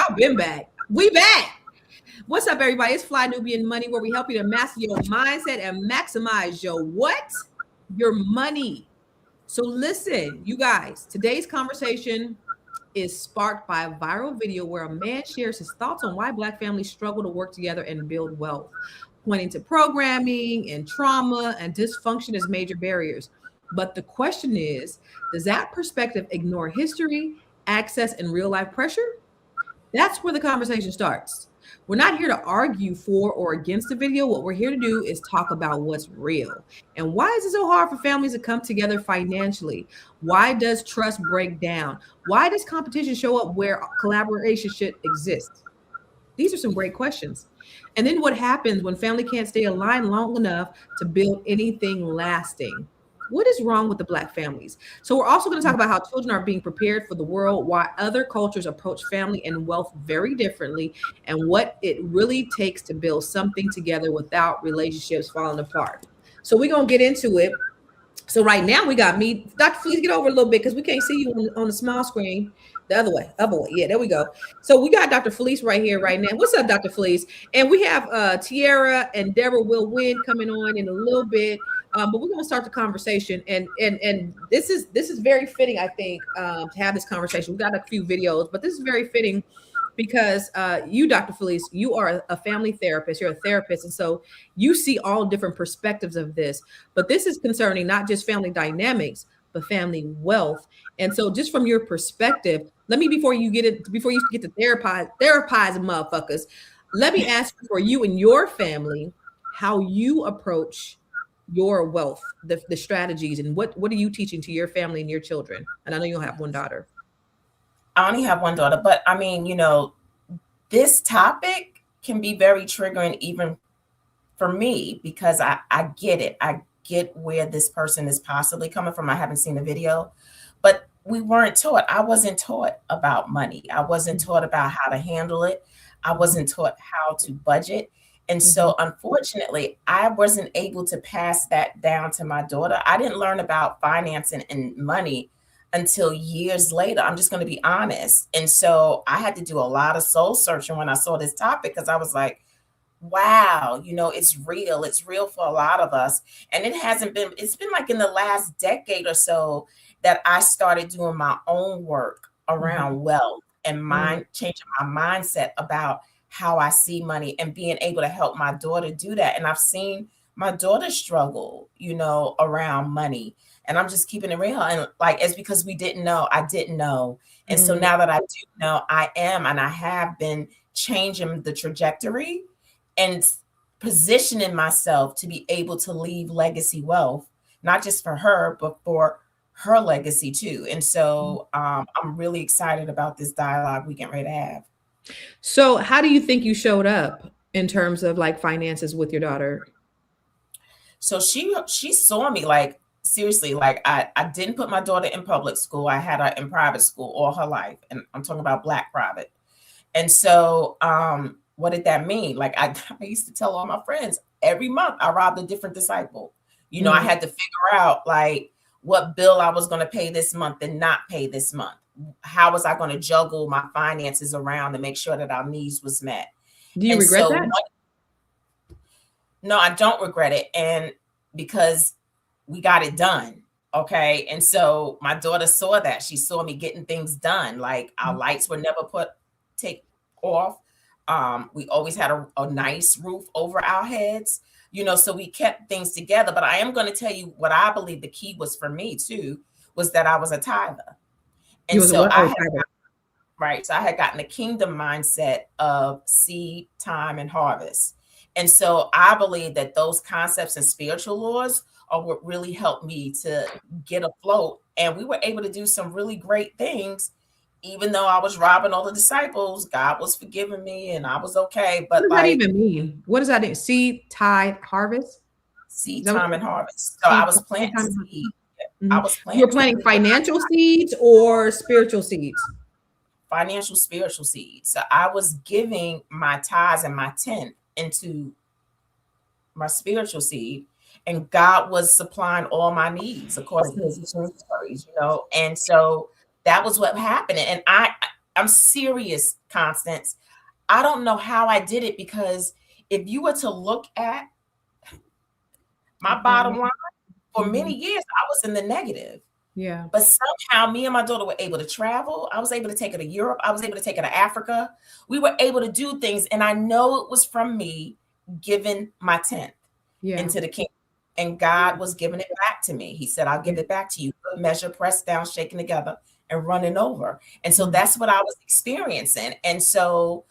Y'all been back. We back. What's up, everybody? It's Fly Nubian Money, where we help you to master your mindset and maximize your what? Your money. So listen, you guys, today's conversation is sparked by a viral video where a man shares his thoughts on why Black families struggle to work together and build wealth, pointing to programming and trauma and dysfunction as major barriers. But the question is, does that perspective ignore history, access, and real life pressure? That's where the conversation starts. We're not here to argue for or against the video. What we're here to do is talk about what's real. And why is it so hard for families to come together financially? Why does trust break down? Why does competition show up where collaboration should exist? These are some great questions. And then what happens when family can't stay aligned long enough to build anything lasting? What is wrong with the Black families? So we're also going to talk about how children are being prepared for the world, why other cultures approach family and wealth very differently, and what it really takes to build something together without relationships falling apart. So we're going to get into it. So right now we got me. Dr. Felice, get over a little bit because we can't see you on the small screen. The other way. Yeah, there we go. So we got Dr. Felice right here, right now. What's up, Dr. Felice? And we have Tiara and Deborah will win coming on in a little bit. But we're going to start the conversation, and this is very fitting, I think, to have this conversation. We got a few videos, but this is very fitting because you, Dr. Felice, you are a family therapist. You're a therapist, and so you see all different perspectives of this. But this is concerning not just family dynamics, but family wealth. And so, just from your perspective, let me before you get to therapize motherfuckers, let me ask you, for you and your family, how you approach your wealth, the strategies, and what are you teaching to your family and your children? And I know you'll have one daughter. I only have one daughter, but I mean, this topic can be very triggering even for me because I get it. I get where this person is possibly coming from. I haven't seen the video, but we weren't taught. I wasn't taught about money. I wasn't taught about how to handle it. I wasn't taught how to budget. And so, unfortunately, I wasn't able to pass that down to my daughter. I didn't learn about financing and money until years later. I'm just going to be honest. And so I had to do a lot of soul searching when I saw this topic because I was like, wow, it's real. It's real for a lot of us. And it's been like in the last decade or so that I started doing my own work around wealth and changing my mindset about how I see money and being able to help my daughter do that. And I've seen my daughter struggle, around money. And I'm just keeping it real. And it's because we didn't know. I didn't know. And so now that I do know, I am, and I have been changing the trajectory and positioning myself to be able to leave legacy wealth, not just for her, but for her legacy too. And so I'm really excited about this dialogue we get ready to have. So how do you think you showed up in terms of finances with your daughter? So she saw me seriously, I didn't put my daughter in public school. I had her in private school all her life. And I'm talking about Black private. And so what did that mean? I used to tell all my friends every month I robbed a different disciple. I had to figure out what bill I was going to pay this month and not pay this month. How was I going to juggle my finances around to make sure that our needs was met? Do you regret that? No, I don't regret it. And because we got it done. Okay. And so my daughter saw that. She saw me getting things done. Our lights were never take off. We always had a nice roof over our heads, so we kept things together. But I am going to tell you what I believe the key was for me too, was that I was a tither. And so I had gotten a kingdom mindset of seed, time, and harvest. And so I believe that those concepts and spiritual laws are what really helped me to get afloat. And we were able to do some really great things, even though I was robbing all the disciples. God was forgiving me and I was okay. But what does that even mean? What does that mean? Seed, tithe, harvest? Seed, time, and harvest. So I was planting seed. You were planting financial seeds or spiritual seeds? Financial, spiritual seeds. So I was giving my tithes and my 10th into my spiritual seed, and God was supplying all my needs according to his stories, And so that was what happened. And I'm serious, Constance. I don't know how I did it, because if you were to look at my bottom line, for many years, I was in the negative. Yeah. But somehow me and my daughter were able to travel. I was able to take her to Europe. I was able to take her to Africa. We were able to do things. And I know it was from me giving my 10th into the kingdom. And God was giving it back to me. He said, I'll give it back to you. Good measure, pressed down, shaken together, and running over. And so that's what I was experiencing. And so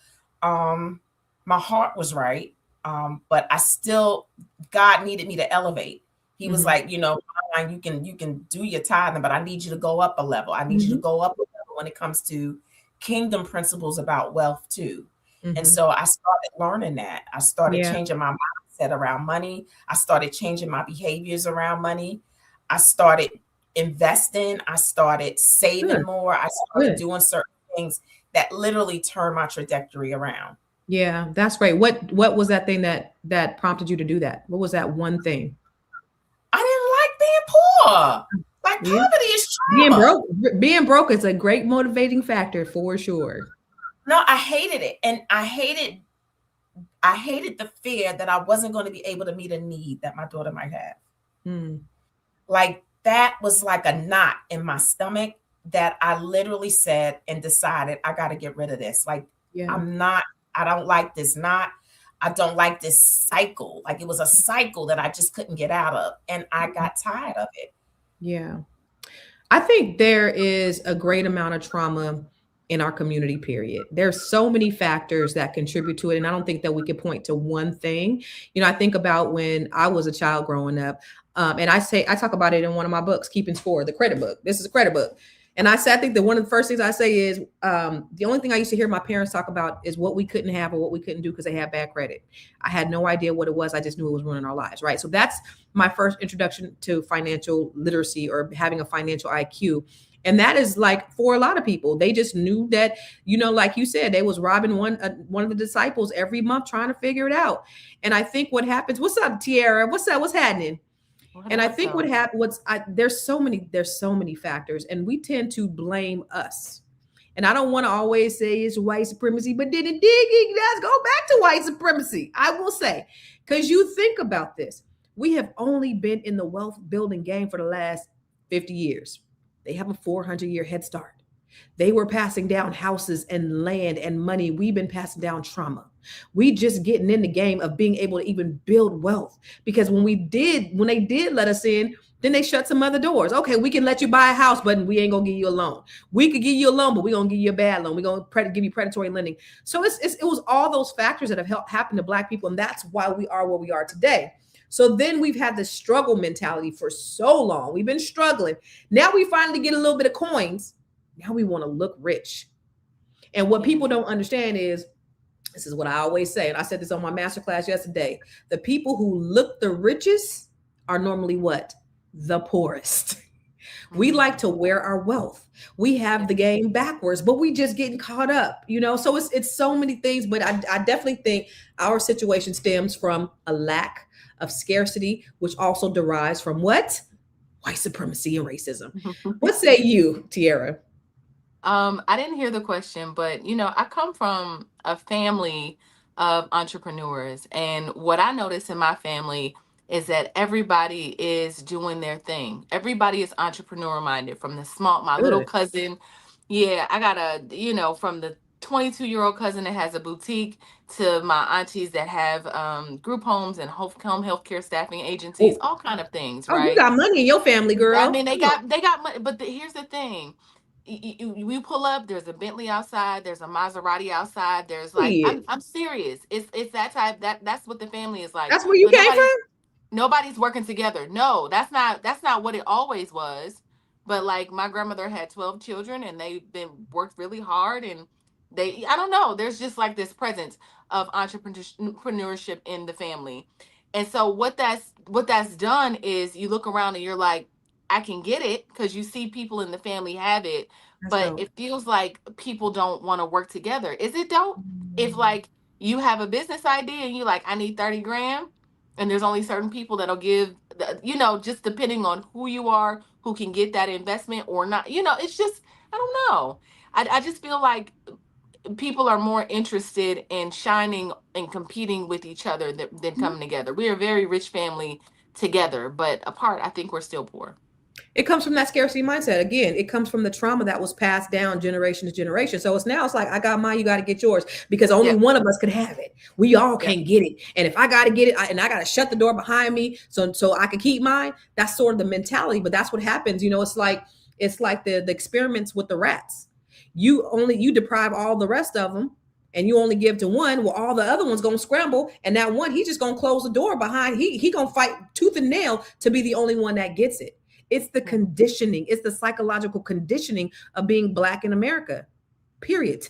my heart was right. But I still, God needed me to elevate. He was like, you know, you can do your tithing, but I need you to go up a level. I need you to go up a level when it comes to kingdom principles about wealth too. And so I started learning that. I started changing my mindset around money. I started changing my behaviors around money. I started investing. I started saving more. I started doing certain things that literally turned my trajectory around. Yeah, that's great. What was that thing that prompted you to do that? What was that one thing? I didn't like being poor. Like poverty is trauma. Being broke is a great motivating factor for sure. No, I hated it. And I hated the fear that I wasn't going to be able to meet a need that my daughter might have. Like that was like a knot in my stomach that I literally said and decided I got to get rid of this. Like I don't like this knot. I don't like this cycle. Like it was a cycle that I just couldn't get out of. And I got tired of it. Yeah. I think there is a great amount of trauma in our community, period. There's so many factors that contribute to it. And I don't think that we could point to one thing. You know, I think about when I was a child growing up, and I talk about it in one of my books, Keeping Score, the credit book. This is a credit book. And I think that one of the first things I say is the only thing I used to hear my parents talk about is what we couldn't have or what we couldn't do because they had bad credit. I had no idea what it was. I just knew it was ruining our lives, right? So that's my first introduction to financial literacy or having a financial IQ. And that is like for a lot of people, they just knew that, you know, like you said, they was robbing one of the disciples every month trying to figure it out. And I think what happens, what's up, Tiara? What's up? What's happening? And I think what happened, there's so many factors, and we tend to blame us. And I don't want to always say it's white supremacy, but then let's go back to white supremacy. I will say, because you think about this, we have only been in the wealth building game for the last 50 years. They have a 400-year head start. They were passing down houses and land and money. We've been passing down trauma. We just getting in the game of being able to even build wealth, because when they did let us in, then they shut some other doors. Okay, we can let you buy a house, but we ain't gonna give you a loan. We could give you a loan, but we're gonna give you a bad loan. We're gonna give you predatory lending. So it was all those factors that have happened to Black people, and that's why we are where we are today. So then we've had this struggle mentality for so long. We've been struggling. Now we finally get a little bit of coins. Now we want to look rich. And what people don't understand is, this is what I always say, and I said this on my masterclass yesterday, the people who look the richest are normally what? The poorest. We like to wear our wealth. We have the game backwards, but we just getting caught up, you know? So it's so many things, but I definitely think our situation stems from a lack of scarcity, which also derives from what? White supremacy and racism. What say you, Tiara? I didn't hear the question, but you know, I come from a family of entrepreneurs, and what I notice in my family is that everybody is doing their thing. Everybody is entrepreneur minded, from my little cousin. Yeah, I got from the 22-year-old cousin that has a boutique to my aunties that have group homes and home healthcare staffing agencies, all kind of things, right? You got money in your family, girl. I mean, they got money, but here's the thing. We pull up, there's a Bentley outside, there's a Maserati outside, there's like, I'm serious. It's that type, that's what the family is like. That's where you came from? Nobody's working together. No, that's not what it always was. But like my grandmother had 12 children and they've been worked really hard, and I don't know, there's just like this presence of entrepreneurship in the family. And so what that's done is you look around and you're like, I can get it, because you see people in the family have it, but it feels like people don't want to work together. Is it dope if like you have a business idea and you like, I need 30 grand, and there's only certain people that'll give, just depending on who you are, who can get that investment or not. It's just, I don't know. I just feel like people are more interested in shining and competing with each other than coming together. We are a very rich family together, but apart, I think we're still poor. It comes from that scarcity mindset. Again, it comes from the trauma that was passed down generation to generation. So it's like, I got mine, you got to get yours, because only one of us could have it. We all can't get it. And if I got to get it, and I got to shut the door behind me so I can keep mine, that's sort of the mentality. But that's what happens. It's like the experiments with the rats. You deprive all the rest of them, and you only give to one. Well, all the other ones gonna scramble, and that one, he just gonna close the door behind. He gonna fight tooth and nail to be the only one that gets it. It's the conditioning. It's the psychological conditioning of being Black in America, period.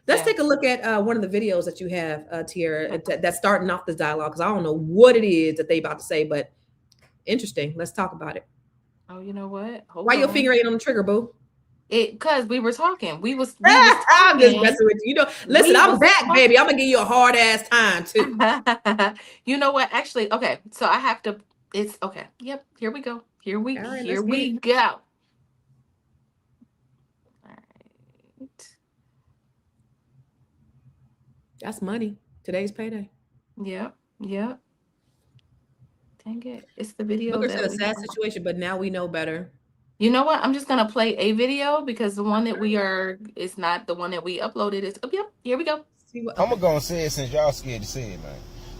Let's take a look at one of the videos that you have, Tierra, that's starting off this dialogue, because I don't know what it is that they about to say, but interesting. Let's talk about it. Oh, you know what? Why your finger ain't on the trigger, boo? Because we were talking. We was I'm just messing with you. Listen, I'm back, baby. I'm gonna give you a hard ass time too. You know what? Actually, okay. So I have to. It's okay. Yep. Here we go. Here we go. All right. That's money. Today's payday. Yep. Dang it. It's the video. Booker said a sad situation, but now we know better. You know what? I'm just gonna play a video, because the one that it's not the one that we uploaded. Yep, here we go. I'm gonna say it since y'all scared to say it, man.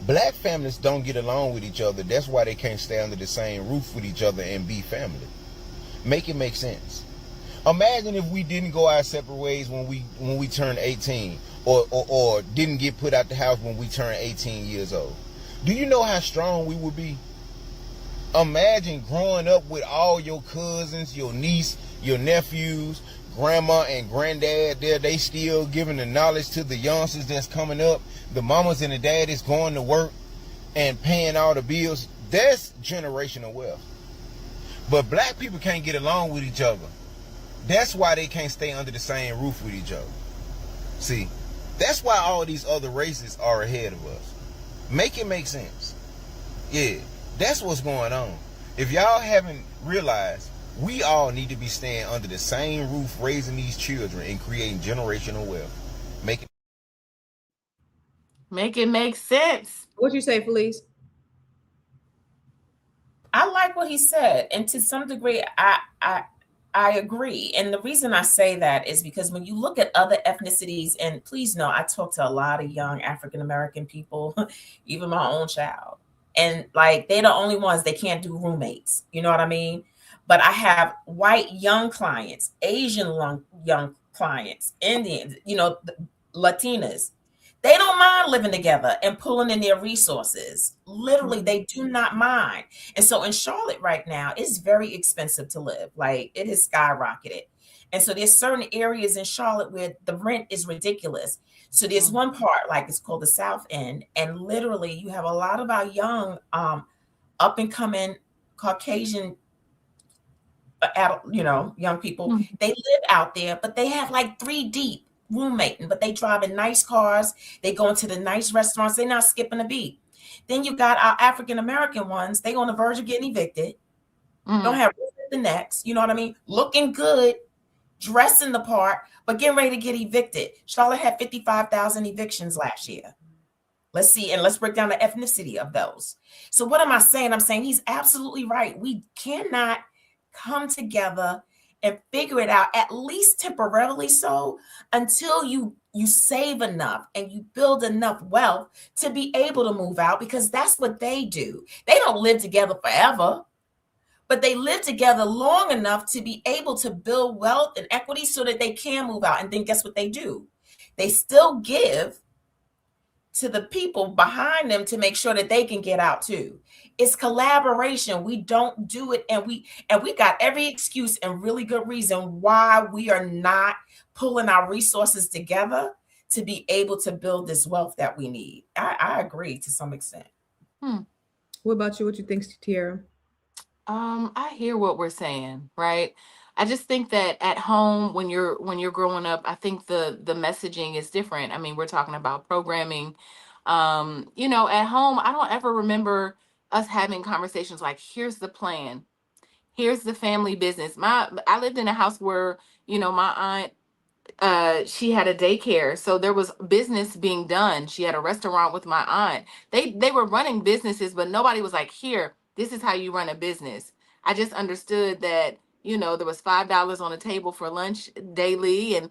Black families don't get along with each other. That's why they can't stay under the same roof with each other and be family. Make it make sense. Imagine if we didn't go our separate ways when we turned 18, or didn't get put out the house when we turned 18 years old. Do you know how strong we would be? Imagine growing up with all your cousins, your niece, your nephews, grandma and granddad there. They still giving the knowledge to the youngsters that's coming up. The mamas and the daddies going to work and paying all the bills. That's generational wealth. But Black people can't get along with each other. That's why they can't stay under the same roof with each other. See, that's why all these other races are ahead of us. Make it make sense. Yeah. That's what's going on. If y'all haven't realized, we all need to be staying under the same roof, raising these children and creating generational wealth. Make it make sense. What'd you say, Felice? I like what he said, and to some degree, I agree. And the reason I say that is because when you look at other ethnicities, and please know, I talk to a lot of young African American people, even my own child. And like, they're the only ones, they can't do roommates. You know what I mean? But I have white young clients, Asian young clients, Indians, Latinas. They don't mind living together and pulling in their resources. Literally, they do not mind. And so in Charlotte right now, it's very expensive to live. Like, it has skyrocketed. And so there's certain areas in Charlotte where the rent is ridiculous. So there's one part, like, it's called the South End, and literally you have a lot of our young, up and coming Caucasian, young people. They live out there, but they have like 3 deep roommating, but they drive in nice cars. They go into the nice restaurants. They're not skipping a beat. Then you got our African American ones. They on the verge of getting evicted. Don't have the next. You know what I mean? Looking good, dressing the part, but getting ready to get evicted. Charlotte had 55,000 evictions last year. Let's see, and let's break down the ethnicity of those. So what am I saying? I'm saying he's absolutely right. We cannot come together and figure it out, at least temporarily so, until you save enough and you build enough wealth to be able to move out, because that's what they do. They don't live together forever, but they live together long enough to be able to build wealth and equity so that they can move out. And then guess what they do? They still give to the people behind them to make sure that they can get out too. It's collaboration. We don't do it. And we got every excuse and really good reason why we are not pulling our resources together to be able to build this wealth that we need. I agree to some extent. What about you? What you think, Tierra? I hear what we're saying, right? I just think that at home, when you're growing up, I think the messaging is different. I mean, we're talking about programming. At home, I don't ever remember us having conversations like, here's the plan, here's the family business. I lived in a house where, my aunt she had a daycare, so there was business being done. She had a restaurant with my aunt. They were running businesses, but nobody was like, here, this is how you run a business. I just understood that, there was $5 on the table for lunch daily, and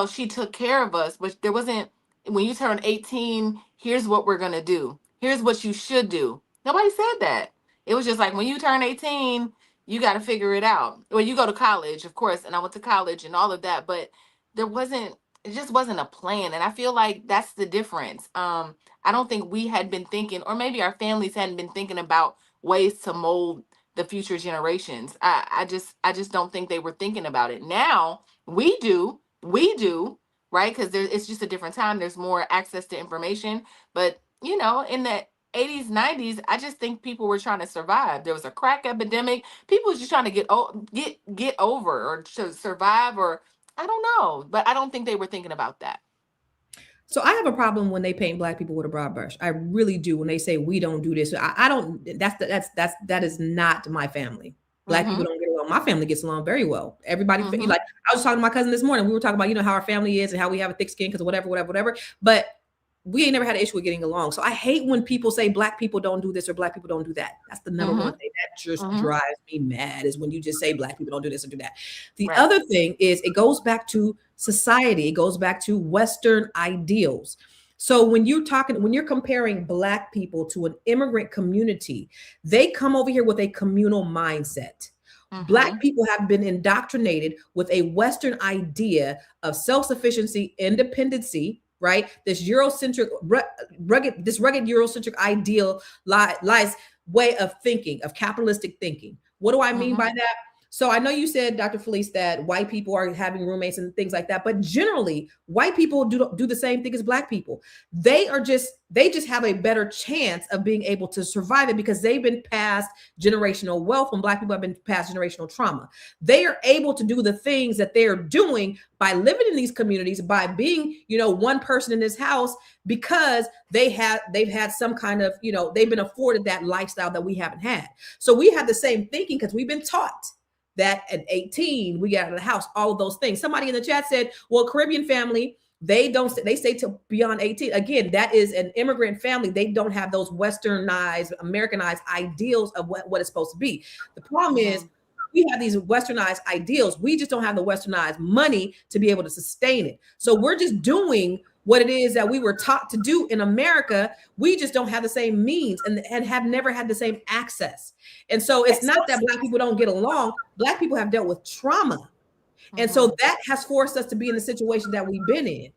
she took care of us. But there wasn't, when you turn 18, here's what we're gonna do, here's what you should do. Nobody said that. It was just like, when you turn 18, you got to figure it out. Well, you go to college, of course, and I went to college and all of that, but there wasn't, it just wasn't a plan. And I feel like that's the difference. I don't think we had been thinking, or maybe our families hadn't been thinking about ways to mold the future generations. I just don't think they were thinking about it. Now we do, right? Because it's just a different time. There's more access to information. But in the 80s, 90s, I just think people were trying to survive. There was a crack epidemic. People were just trying to get over, or to survive, or I don't know, but I don't think they were thinking about that. So I have a problem when they paint Black people with a broad brush. I really do. When they say we don't do this, I don't. That is not my family. Black people don't get along. My family gets along very well. Everybody, like I was talking to my cousin this morning. We were talking about how our family is and how we have a thick skin because whatever. But we ain't never had an issue with getting along. So I hate when people say Black people don't do this or Black people don't do that. That's the number one thing that just drives me mad, is when you just say Black people don't do this or do that. The other thing is, it goes back to society. It goes back to Western ideals. So when you're comparing Black people to an immigrant community, they come over here with a communal mindset. Black people have been indoctrinated with a Western idea of self-sufficiency, independency, right? This Eurocentric, rugged Eurocentric ideal lies way of thinking, of capitalistic thinking. What do I mean by that? So I know you said, Dr. Felice, that white people are having roommates and things like that, but generally white people do the same thing as Black people. They just have a better chance of being able to survive it because they've been past generational wealth, when Black people have been past generational trauma. They are able to do the things that they're doing by living in these communities, by being, one person in this house, because they've had some kind of, they've been afforded that lifestyle that we haven't had. So we have the same thinking because we've been taught that at 18, we get out of the house, all of those things. Somebody in the chat said, well, Caribbean family, they say to beyond 18. Again, that is an immigrant family. They don't have those Westernized, Americanized ideals of what it's supposed to be. The problem is, we have these Westernized ideals. We just don't have the Westernized money to be able to sustain it. So we're just doing what it is that we were taught to do in America. We just don't have the same means and have never had the same access. And so it's not that Black people don't get along. Black people have dealt with trauma. And so that has forced us to be in the situation that we've been in.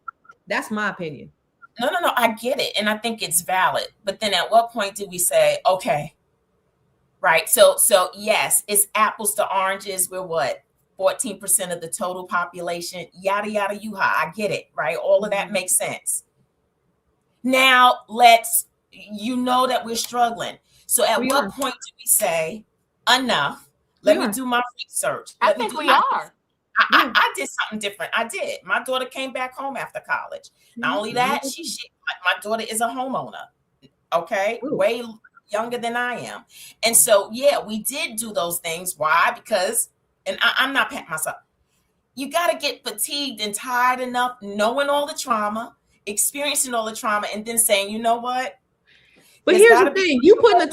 That's my opinion. No, I get it. And I think it's valid. But then at what point did we say, okay, right? So yes, it's apples to oranges. We're what? 14% of the total population, yada, yada, yuha. I get it, right? All of that makes sense. Now that we're struggling. So at what point do we say, enough, let me do my research. I think we are. I did something different. I did. My daughter came back home after college. Not only that, my daughter is a homeowner. Okay. Way younger than I am. And so, yeah, we did do those things. Why? Because, and I'm not patting myself. You got to get fatigued and tired enough, knowing all the trauma, experiencing all the trauma, and then saying, you know what? But here's the thing: you putting a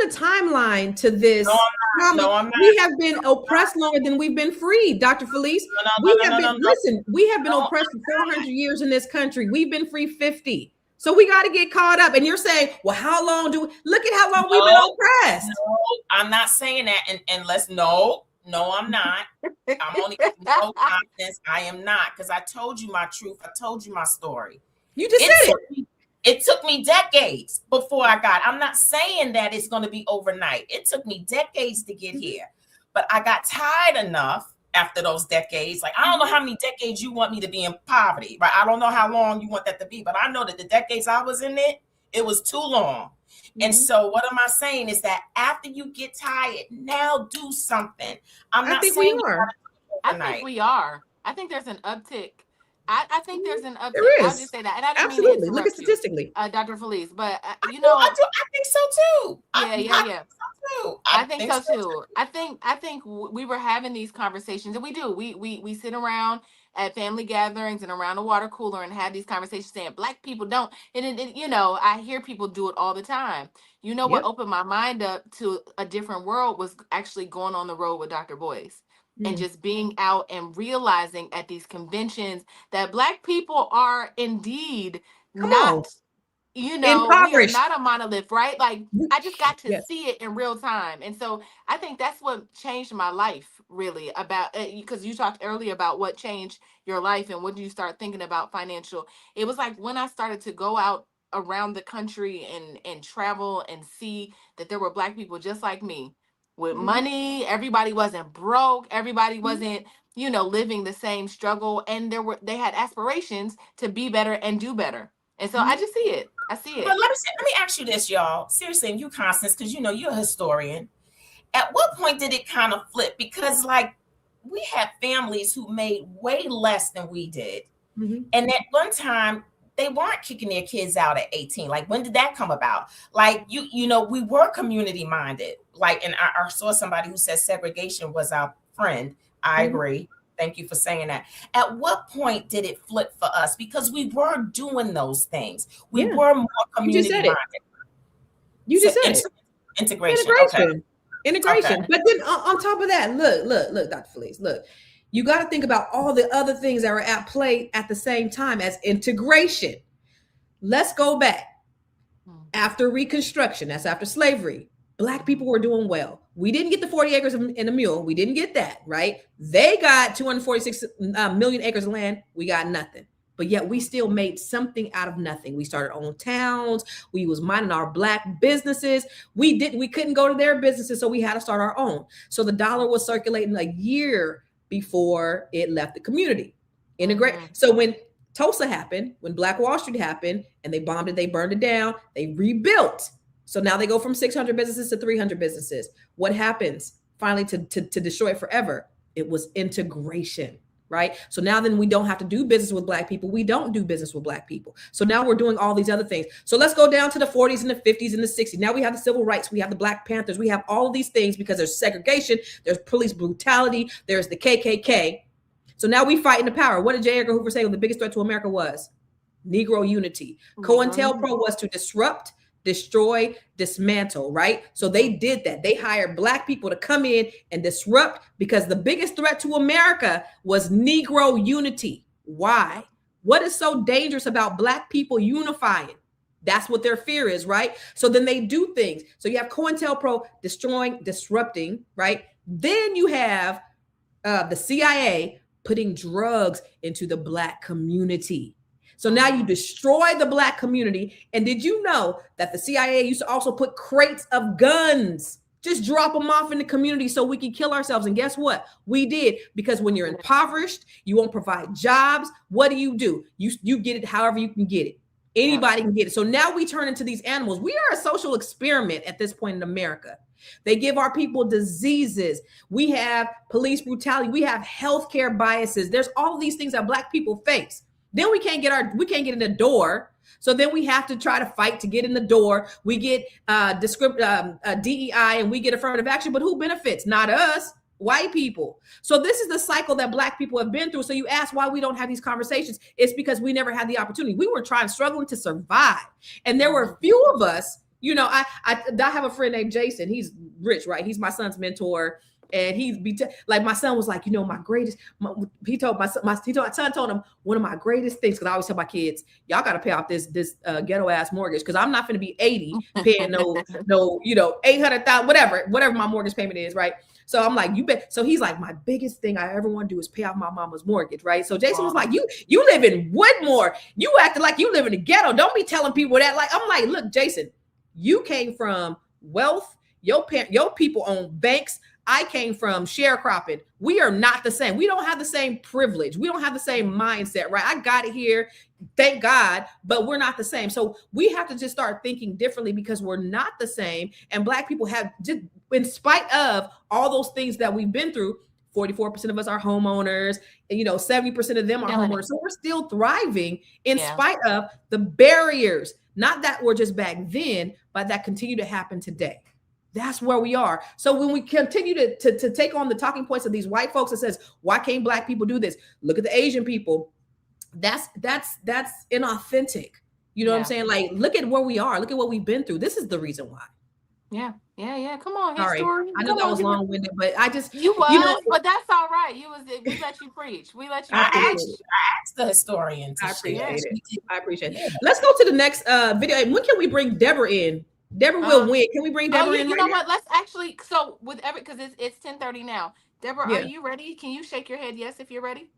timeline to this. No, I'm not. We have been oppressed longer than we've been free, Dr. Felice. We have been oppressed for 400 years in this country. We've been free 50. So we got to get caught up. And you're saying, well, how long look at how long we've been oppressed? No, I'm not saying that. And no, I'm not. I'm only no confidence. I am not, because I told you my truth. I told you my story. You just said it. It took me decades before I got. I'm not saying that it's going to be overnight. It took me decades to get here, but I got tired enough after those decades. Like, I don't know how many decades you want me to be in poverty, right? I don't know how long you want that to be, but I know that the decades I was in it was too long. And so what am I saying is that after you get tired, now do something. I think we are. I think there's an uptick. I think there's an uptick. There is. I'll just say that. And I didn't Absolutely. mean to Look at statistically. Dr. Felice, but I think so too. Yeah. I think so too. I think we were having these conversations, and we do. We sit around at family gatherings and around the water cooler and have these conversations saying Black people don't. And you know, I hear people do it all the time. You know, what Yep. opened my mind up to a different world was actually going on the road with Dr. Boyce and just being out and realizing at these conventions that Black people are indeed Come on. not, you know, we are Impoverished. not a monolith, right? Like, I just got to Yes. see it in real time. And so I think that's what changed my life, really, about, because you talked earlier about what changed your life and when you start thinking about financial. It was like when I started to go out around the country and travel and see that there were Black people just like me with money. Everybody wasn't broke. Everybody wasn't, you know, living the same struggle. And they had aspirations to be better and do better. And so I just see it. I see it. But let me ask you this, y'all. Seriously, and you, Constance, because you know you're a historian. At what point did it kind of flip? Because like we had families who made way less than we did. And at one time, they weren't kicking their kids out at 18. Like, when did that come about? Like, you know, we were community minded. Like, and I saw somebody who said segregation was our friend. I agree. Thank you for saying that. At what point did it flip for us? Because we were doing those things. We were more community minded. You just said it. Integration. Integration. Okay. But then on top of that, look, Dr. Felice, look, you got to think about all the other things that are at play at the same time as integration. Let's go back. After Reconstruction, that's after slavery, Black people were doing well. We didn't get the 40 acres and a mule. We didn't get that, right? They got 246 million acres of land. We got nothing. But yet we still made something out of nothing. We started our own towns. We was minding our Black businesses. We couldn't go to their businesses, so we had to start our own. So the dollar was circulating a year before it left the community. So when Tulsa happened, when Black Wall Street happened, and they bombed it, they burned it down, they rebuilt. So now they go from 600 businesses to 300 businesses. What happens finally to destroy it forever? It was integration, right? So now then we don't have to do business with Black people. We don't do business with Black people. So now we're doing all these other things. So let's go down to the 40s and the 50s and the 60s. Now we have the civil rights. We have the Black Panthers. We have all of these things because there's segregation. There's police brutality. There's the KKK. So now we fight in the power. What did J. Edgar Hoover say the biggest threat to America was? Negro unity. COINTELPRO was to disrupt, destroy, dismantle, right? So they did that. They hired Black people to come in and disrupt because the biggest threat to America was Negro unity. Why? What is so dangerous about Black people unifying? That's what their fear is, right? So then they do things. So you have COINTELPRO destroying, disrupting, right? Then you have the CIA putting drugs into the Black community. So now you destroy the Black community. And did you know that the CIA used to also put crates of guns, just drop them off in the community so we can kill ourselves? And guess what? We did, because when you're impoverished, you won't provide jobs. What do? You get it however you can get it. Anybody can get it. So now we turn into these animals. We are a social experiment at this point in America. They give our people diseases. We have police brutality. We have healthcare biases. There's all of these things that Black people face. Then we can't get in the door. So then we have to try to fight to get in the door. We get DEI and we get affirmative action, but who benefits? Not us, white people. So this is the cycle that Black people have been through. So you ask why we don't have these conversations. It's because we never had the opportunity. We were struggling to survive. And there were a few of us, you know, I have a friend named Jason. He's rich, right? He's my son's mentor. And like my son was like, you know, my son told him one of my greatest things, because I always tell my kids, y'all got to pay off this ghetto ass mortgage, because I'm not going to be 80 paying no, you know, 800,000, whatever my mortgage payment is, right? So I'm like, you bet. So he's like, my biggest thing I ever want to do is pay off my mama's mortgage, right? So Jason was like, you live in Woodmore, you acting like you live in the ghetto. Don't be telling people that. Like, I'm like, look, Jason, you came from wealth. Your people own banks. I came from sharecropping. We are not the same. We don't have the same privilege. We don't have the same mindset, right? I got it here, thank God, but we're not the same. So we have to just start thinking differently, because we're not the same. And Black people have, just in spite of all those things that we've been through, 44% of us are homeowners, and 70% of them are homeowners. So we're still thriving in spite of the barriers, not that were just back then, but that continue to happen today. That's where we are. So when we continue to take on the talking points of these white folks that says, why can't black people do this? Look at the Asian people. That's inauthentic. You know what I'm saying? Like, look at where we are. Look at what we've been through. This is the reason why. Yeah. Come on, Sorry, history. I know that was long winded, but I just you was, but that's all right. We let you preach. We let you. I asked the historian to I appreciate share. it. I appreciate it. Let's go to the next video. And when can we bring Deborah in? Deborah will win. Can we bring Deborah in? You know what? Let's actually. So with because it's 10:30 now. Deborah, are you ready? Can you shake your head yes if you're ready?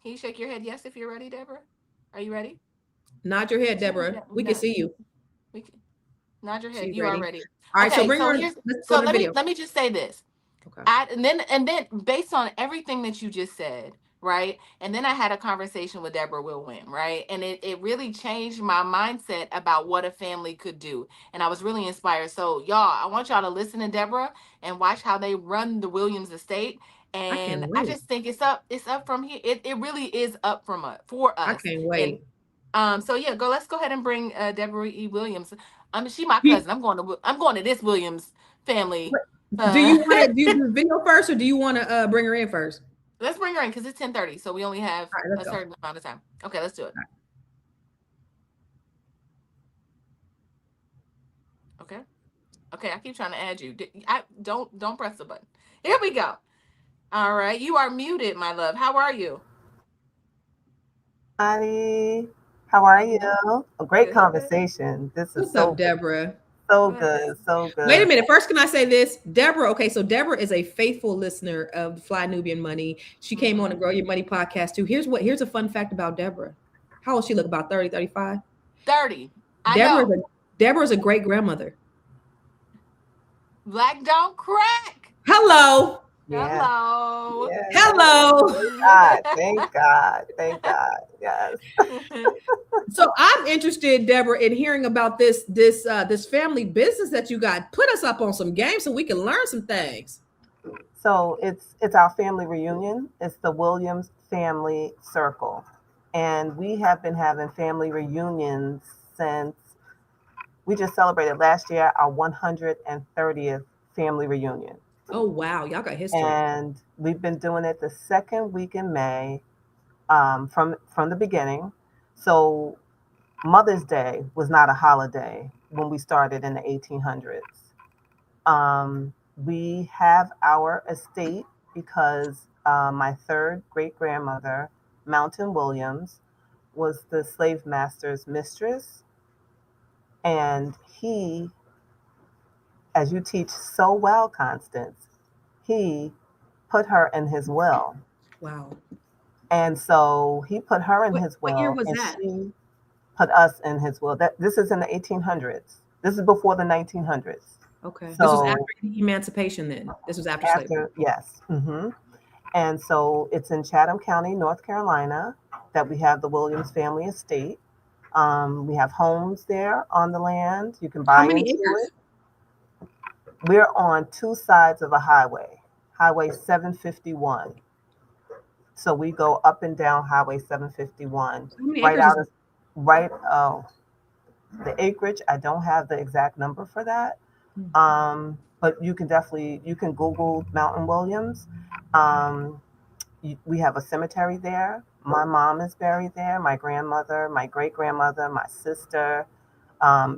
Can you shake your head yes if you're ready, Deborah? Are you ready? Nod your head, Deborah. We can see you. We can nod your head. She's you ready. Are ready. All right, okay, so bring her. Let's go to the video. Let me just say this. Okay. And then based on everything that you just said, right? And then I had a conversation with Deborah Will Win, right? And it really changed my mindset about what a family could do. And I was really inspired. So y'all, I want y'all to listen to Deborah and watch how they run the Williams estate. And I just think it's up from here. It really is up for us. I can't wait. And, so yeah, let's go ahead and bring Deborah E. Williams. I mean, she my cousin. I'm going to this Williams family. Do you want to do the video first, or do you want to bring her in first? Let's bring her in because it's 10:30, so we only have a certain amount of time. Okay, let's do it. Okay, I keep trying to add you. Don't press the button. Here we go. All right, you are muted, my love. How are you? Hi, how are you? A great conversation. This is What's up, Deborah? So good, so good. Wait a minute. First, can I say this? Deborah, okay, so Deborah is a faithful listener of Fly Nubian Money. She came on the Grow Your Money podcast too. Here's a fun fact about Deborah. How old she look? About 30, 35? 30. Deborah's a great grandmother. Black don't crack. Hello. Yeah. Hello. Yeah. Hello. Thank God. Yes. So I'm interested, Deborah, in hearing about this family business that you got. Put us up on some games so we can learn some things. So it's our family reunion. It's the Williams Family Circle. And we have been having family reunions since we just celebrated last year our 130th family reunion. Oh, wow. Y'all got history. And we've been doing it the second week in May from the beginning. So Mother's Day was not a holiday when we started in the 1800s. We have our estate because my third great-grandmother, Mountain Williams, was the slave master's mistress. And he, as you teach so well, Constance, he put her in his will. Wow. And so he put her in his will. What year was and that? She put us in his will. This is in the 1800s. This is before the 1900s. Okay. So, this was after emancipation then? This was after slavery? Yes. Mm-hmm. And so it's in Chatham County, North Carolina, that we have the Williams family estate. We have homes there on the land. You can buy How many into acres? it. We're on two sides of a highway, Highway 751. So we go up and down Highway 751. How many right acres out of the acreage. I don't have the exact number for that. But you can Google Mountain Williams. We have a cemetery there. My mom is buried there. My grandmother, my great-grandmother, my sister.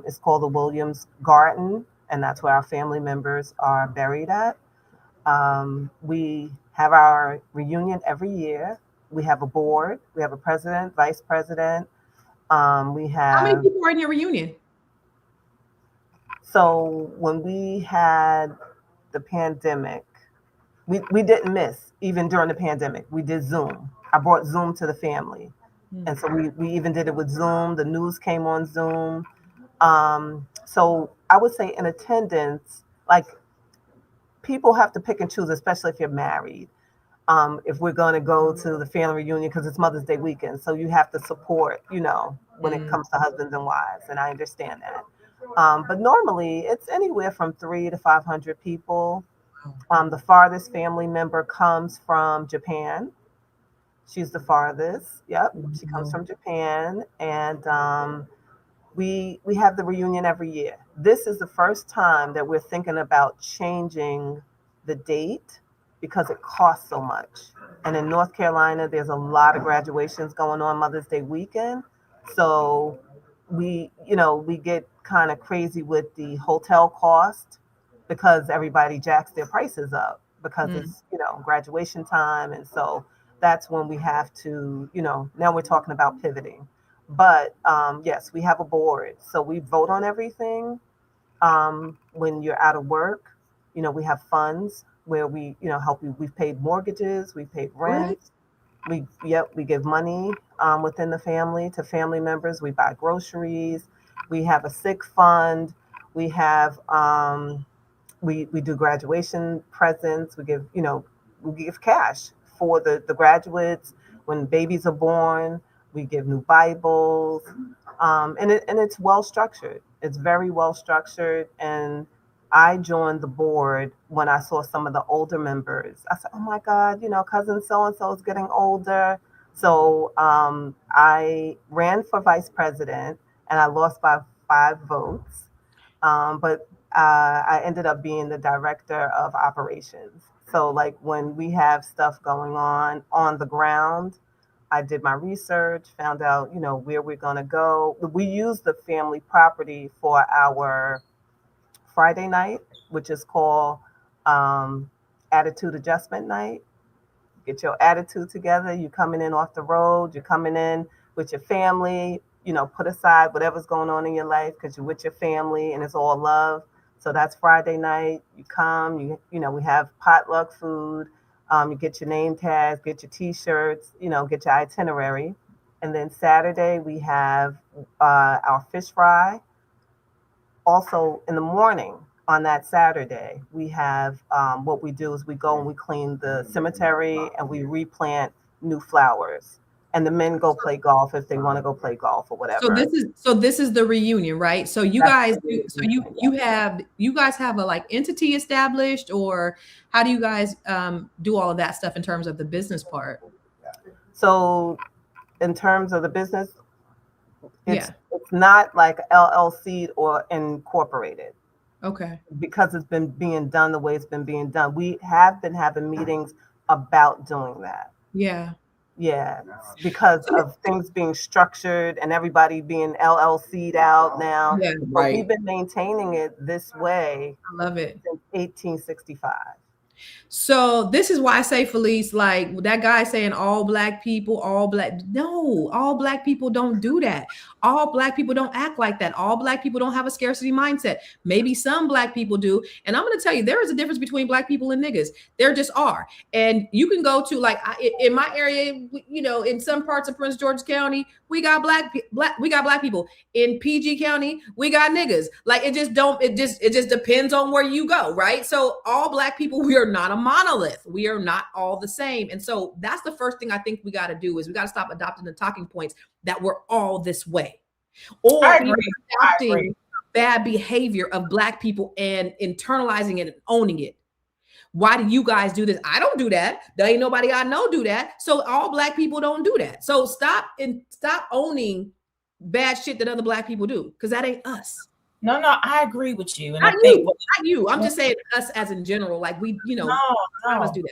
It's called the Williams Garden, and that's where our family members are buried at. We have our reunion every year. We have a board. We have a president, vice president. We have. How many people are in your reunion? So when we had the pandemic, we didn't miss even during the pandemic. We did Zoom. I brought Zoom to the family. And so we even did it with Zoom. The news came on Zoom. So I would say in attendance, like people have to pick and choose, especially if you're married. If we're going to go to the family reunion, because it's Mother's Day weekend. So you have to support, when it comes to husbands and wives. And I understand that. But normally it's anywhere from 300 to 500 people. The farthest family member comes from Japan. She's the farthest. Yep. She comes from Japan. And we have the reunion every year. This is the first time that we're thinking about changing the date because it costs so much. And in North Carolina, there's a lot of graduations going on Mother's Day weekend. So we get kind of crazy with the hotel cost because everybody jacks their prices up because it's, graduation time. And so that's when we have to, now we're talking about pivoting. But yes, we have a board. So we vote on everything. When you're out of work, we have funds where we, help you. We've paid mortgages, we've paid rent. We give money within the family to family members. We buy groceries. We have a sick fund. We have we do graduation presents. We give cash for the graduates when babies are born. We give new Bibles, and it's well structured. It's very well structured. And I joined the board when I saw some of the older members. I said, "Oh my God, cousin so and so is getting older." So I ran for vice president, and I lost by 5 votes. But I ended up being the director of operations. So like when we have stuff going on the ground, I did my research, found out, where we're going to go. We use the family property for our Friday night, which is called Attitude Adjustment Night. Get your attitude together. You're coming in off the road. You're coming in with your family. Put aside whatever's going on in your life because you're with your family and it's all love. So that's Friday night. You come, we have potluck food. You get your name tags, get your T-shirts, get your itinerary. And then Saturday, we have our fish fry. Also, in the morning on that Saturday, we have what we do is we go and we clean the cemetery and we replant new flowers. And the men go play golf if they want to go play golf or whatever. So this is the reunion, right? So you guys do, so you guys have a like entity established, or how do you guys do all of that stuff in terms of the business part? So in terms of the business, it's not like LLC or incorporated. Okay. Because it's been being done the way it's been being done. We have been having meetings about doing that. Yeah. Yeah, because of things being structured and everybody being LLC'd out now. Yeah, but we've been maintaining it this way. I love it. Since 1865. So this is why I say, Felice, like that guy saying all black people, no, all black people don't do that. All black people don't act like that. All black people don't have a scarcity mindset. Maybe some black people do. And I'm going to tell you, there is a difference between black people and niggas. There just are. And you can go to like in my area, in some parts of Prince George's County, we got black people. In PG County, we got niggas. Like it just depends on where you go, right? So all black people, we are not a monolith. We are not all the same. And so that's the first thing I think we got to do is we got to stop adopting the talking points that we're all this way. Or adopting bad behavior of black people and internalizing it and owning it. Why do you guys do this? I don't do that. There ain't nobody I know do that. So all black people don't do that. So stop owning bad shit that other black people do, because that ain't us. No, I agree with you. And not you. I'm just saying us as in general. Like we, no. Let's do that.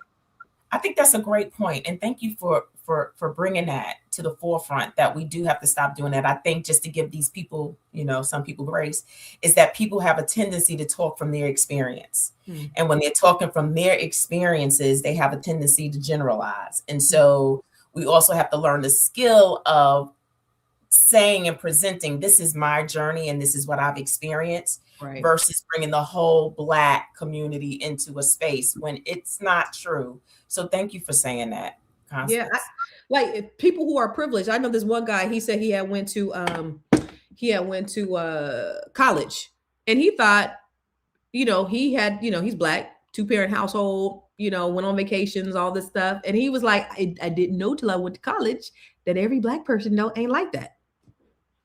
I think that's a great point, and thank you for bringing that to the forefront. That we do have to stop doing that. I think just to give these people, some people grace, is that people have a tendency to talk from their experience, and when they're talking from their experiences, they have a tendency to generalize. And so we also have to learn the skill of saying and presenting, this is my journey and this is what I've experienced, right, versus bringing the whole black community into a space when it's not true. So thank you for saying that, Constance. Yeah, like people who are privileged. I know this one guy, he said he had went to college, and he thought, he had, he's black, 2-parent household, went on vacations, all this stuff. And he was like, I didn't know till I went to college that every black person ain't like that.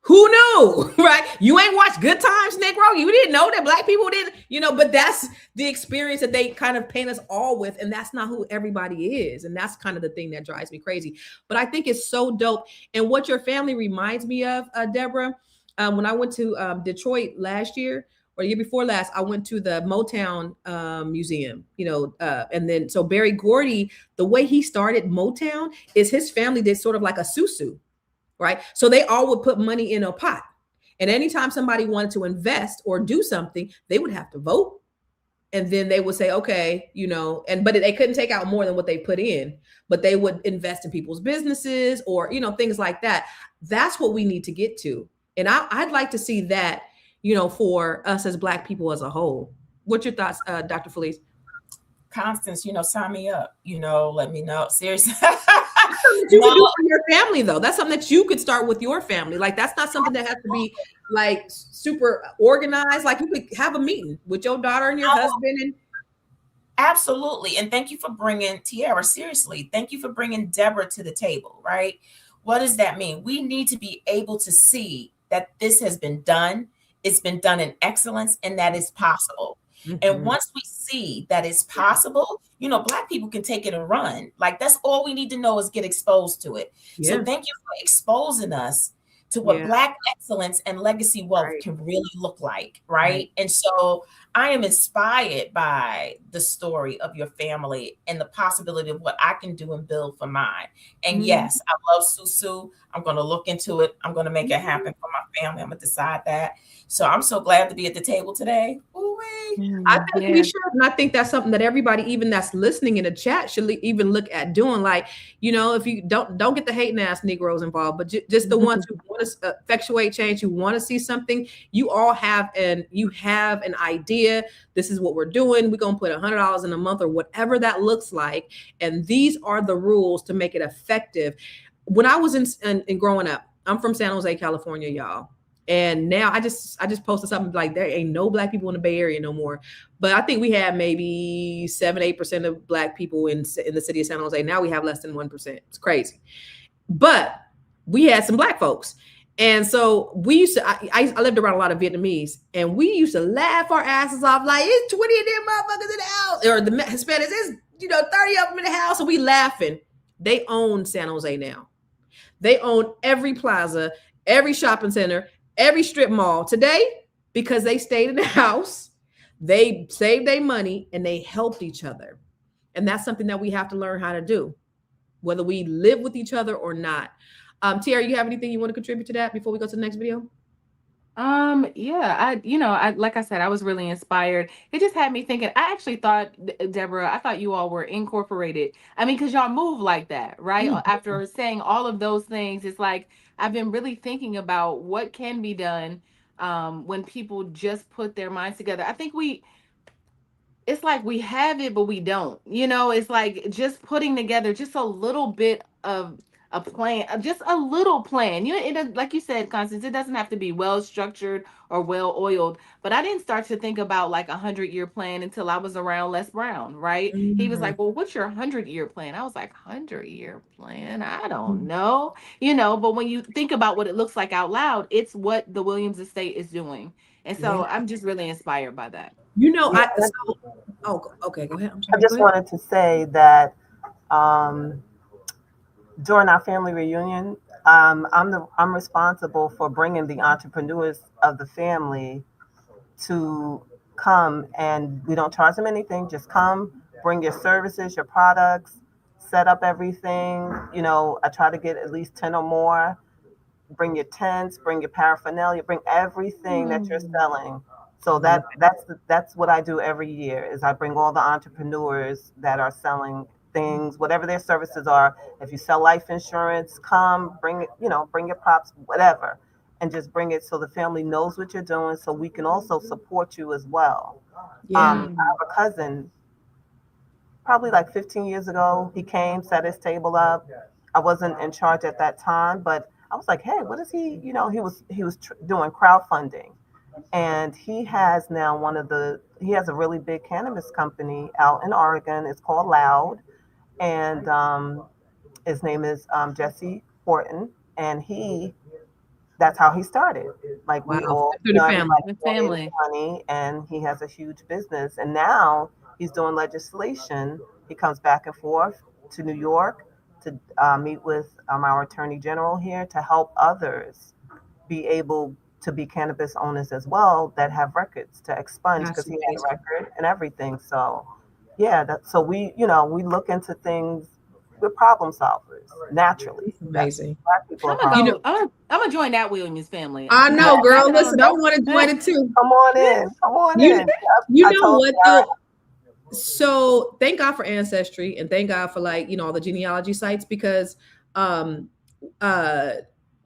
Who knew, right? You ain't watched Good Times, Negro. You didn't know that black people didn't, but that's the experience that they kind of paint us all with. And that's not who everybody is. And that's kind of the thing that drives me crazy. But I think it's so dope. And what your family reminds me of, Deborah, When I went to Detroit last year or the year before last, I went to the Motown museum, and then so Berry Gordy, the way he started Motown is his family did sort of like a susu, right? So they all would put money in a pot. And anytime somebody wanted to invest or do something, they would have to vote. And then they would say, okay, but they couldn't take out more than what they put in, but they would invest in people's businesses or, things like that. That's what we need to get to. And I'd like to see that, for us as Black people as a whole. What's your thoughts, Dr. Felice? Constance, sign me up, let me know. Seriously. You can do for your family, though. That's something that you could start with your family. Like, that's not something that has to be like super organized. Like, you could have a meeting with your daughter and your husband. And absolutely. And thank you for bringing Tiara. Seriously, thank you for bringing Deborah to the table, right? What does that mean? We need to be able to see that this has been done. It's been done in excellence, and that is possible. Mm-hmm. And once we see that it's possible, Black people can take it and run. Like, that's all we need to know is get exposed to it. Yeah. So thank you for exposing us to what Black excellence and legacy wealth can really look like, right? And so I am inspired by the story of your family and the possibility of what I can do and build for mine. And yes, I love Susu. I'm going to look into it. I'm going to make it happen for my family. I'm going to decide that. So I'm so glad to be at the table today. I think we should, and I think that's something that everybody, even that's listening in the chat, should even look at doing. Like, if you don't get the hating ass Negroes involved, but just the ones who want to effectuate change, who want to see something. You all have an idea. This is what we're doing. We're gonna put $100 in a month or whatever that looks like, and these are the rules to make it effective. When I was in growing up, I'm from San Jose, California, y'all. And now I just posted something like there ain't no Black people in the Bay Area no more. But I think we had maybe 7-8% of Black people in the city of San Jose. Now we have less than 1%. It's crazy. But we had some Black folks. And so we used to, I lived around a lot of Vietnamese, and we used to laugh our asses off like, it's 20 of them motherfuckers in the house. Or the Hispanics, it's 30 of them in the house. And we laughing. They own San Jose now. They own every plaza, every shopping center, every strip mall today, because they stayed in the house, they saved their money, and they helped each other. And that's something that we have to learn how to do, whether we live with each other or not. Tiara, you have anything you want to contribute to that before we go to the next video? I like I said, I was really inspired. It just had me thinking. I actually thought, Deborah, I thought you all were incorporated. I mean, because y'all move like that, right? Mm-hmm. After saying all of those things, it's like I've been really thinking about what can be done when people just put their minds together. I think it's like we have it, but we don't. It's like just putting together just a little bit of a plan, just a little plan. Like you said, Constance, it doesn't have to be well structured or well oiled. But I didn't start to think about like 100-year plan until I was around Les Brown, right? Mm-hmm. He was like, well, what's your 100-year plan? I was like, 100-year plan? I don't know. But when you think about what it looks like out loud, it's what the Williams estate is doing. And so I'm just really inspired by that. Okay, go ahead. I'm sorry. I just wanted to say that during our family reunion, I'm responsible for bringing the entrepreneurs of the family to come, and we don't charge them anything. Just come, bring your services, your products, set up everything. I try to get at least 10 or more. Bring your tents, bring your paraphernalia, bring everything that you're selling. So that's what I do every year. Is I bring all the entrepreneurs that are selling things, whatever their services are. If you sell life insurance, come, bring it, bring your props, whatever, and just bring it so the family knows what you're doing, so we can also support you as well. I have a cousin, probably like 15 years ago, he came, set his table up. I wasn't in charge at that time, but I was like, hey, what is he? He was doing crowdfunding, and he has now he has a really big cannabis company out in Oregon. It's called Loud. And his name is Jesse Horton, and that's how he started. Like, we all family money, and he has a huge business. And now he's doing legislation. He comes back and forth to New York to meet with our attorney general here to help others be able to be cannabis owners as well that have records to expunge, because That's he had a amazing. record and everything. So yeah, so we, we look into things. We're problem solvers naturally. Amazing. Black people are I'm gonna problem. go. I'm gonna join that Williams family. I know, girl. I Listen, I want to join it too. Come on in. Come on in. You I know told what you, though? So thank God for Ancestry, and thank God for, like, all the genealogy sites, because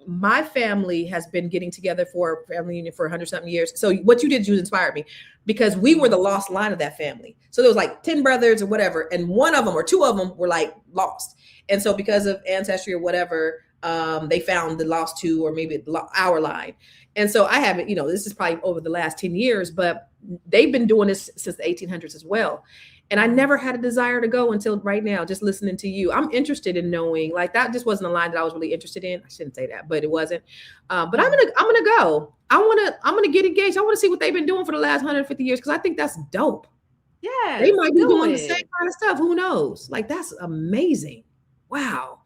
my family has been getting together for family union for 100-something years. So what you did, you inspired me, because we were the lost line of that family. So there was like 10 brothers or whatever, and one of them or two of them were like lost. And so because of Ancestry or whatever, they found the lost two, or maybe our line. And so I haven't, this is probably over the last 10 years, but they've been doing this since the 1800s as well. And I never had a desire to go until right now, just listening to you. I'm interested in knowing, like, that just wasn't a line that I was really interested in. I shouldn't say that, but it wasn't. But I'm gonna go. I'm gonna get engaged. I want to see what they've been doing for the last 150 years, because I think that's dope. Yeah, they might be doing the same kind of stuff. Who knows? Like, that's amazing. Wow.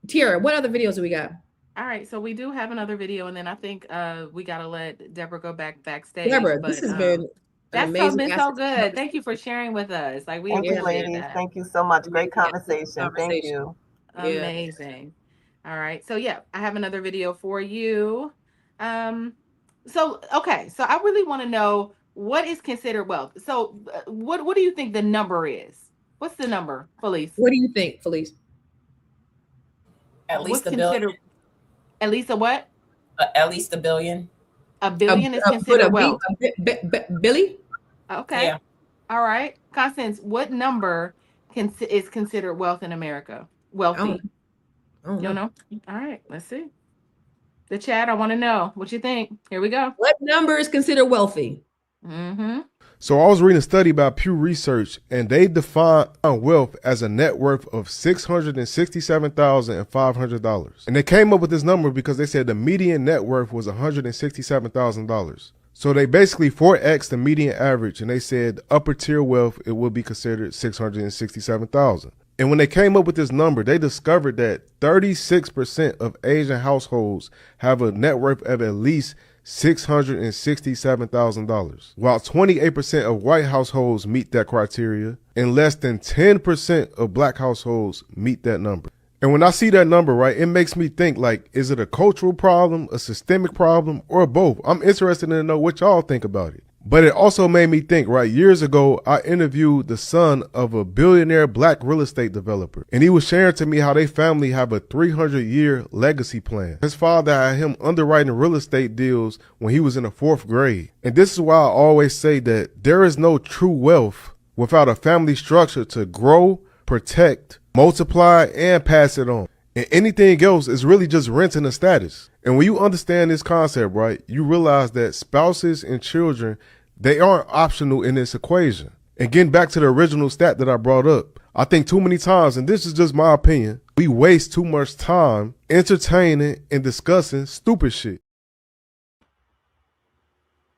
Tiara, what other videos do we got? All right, so we do have another video, and then I think we gotta let Deborah go backstage. Deborah, but this has been that's been so good. Thank you for sharing with us. Like, we Thank you, appreciate ladies. that. Thank you so much. Great conversation. Thank you. Amazing. All right, so yeah, I have another video for you. So I really want to know, what is considered wealth. So what do you think the number is? What's the number, Felice? What do you think, Felice? At least a billion. At least a what? At least $1 billion. $1 billion is considered wealth. Billy? Okay. Yeah. All right. Constance, what number is considered wealth in America? Wealthy. I don't know. You don't know? All right. Let's see. The chat, I want to know what you think. Here we go. What number is considered wealthy? Mm-hmm. So I was reading a study by Pew Research, and they define wealth as a net worth of $667,500. And they came up with this number because they said the median net worth was $167,000. So they basically 4x the median average, and they said the upper tier wealth, it would be considered $667,000. And when they came up with this number, they discovered that 36% of Asian households have a net worth of at least $667,000, while 28% of white households meet that criteria, and less than 10% of black households meet that number. And when I see that number, right, it makes me think, like, is it a cultural problem, a systemic problem, or both? I'm interested to know what y'all think about it. But it also made me think, right, years ago, I interviewed the son of a billionaire black real estate developer, and he was sharing to me how they family have a 300-year legacy plan. His father had him underwriting real estate deals when he was in the 4th grade. And this is why I always say that there is no true wealth without a family structure to grow, protect, multiply, and pass it on. And anything else is really just renting a status. And when you understand this concept, right, you realize that spouses and children, they aren't optional in this equation. And getting back to the original stat that I brought up, I think too many times, and this is just my opinion, we waste too much time entertaining and discussing stupid shit.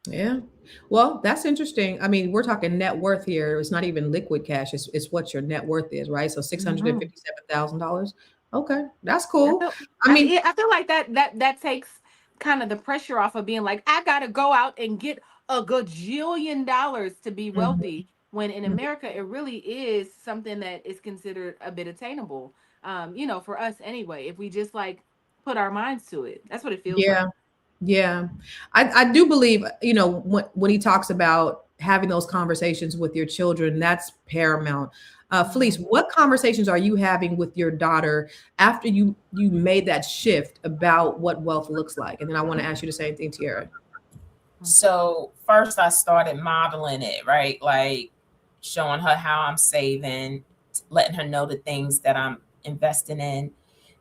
Yeah. Well, that's interesting. I mean, we're talking net worth here. It's not even liquid cash. It's what your net worth is, right? So $657,000. Okay, that's cool. I feel like that takes kind of the pressure off of being like, I gotta go out and get a gajillion dollars to be wealthy. When in America, it really is something that is considered a bit attainable. For us anyway, if we just like put our minds to it. That's what it feels like. Yeah. I do believe, when he talks about having those conversations with your children, that's paramount. Felice, what conversations are you having with your daughter after you made that shift about what wealth looks like? And then I want to ask you the same thing, Tiara. So first I started modeling it, right? Like showing her how I'm saving, letting her know the things that I'm investing in,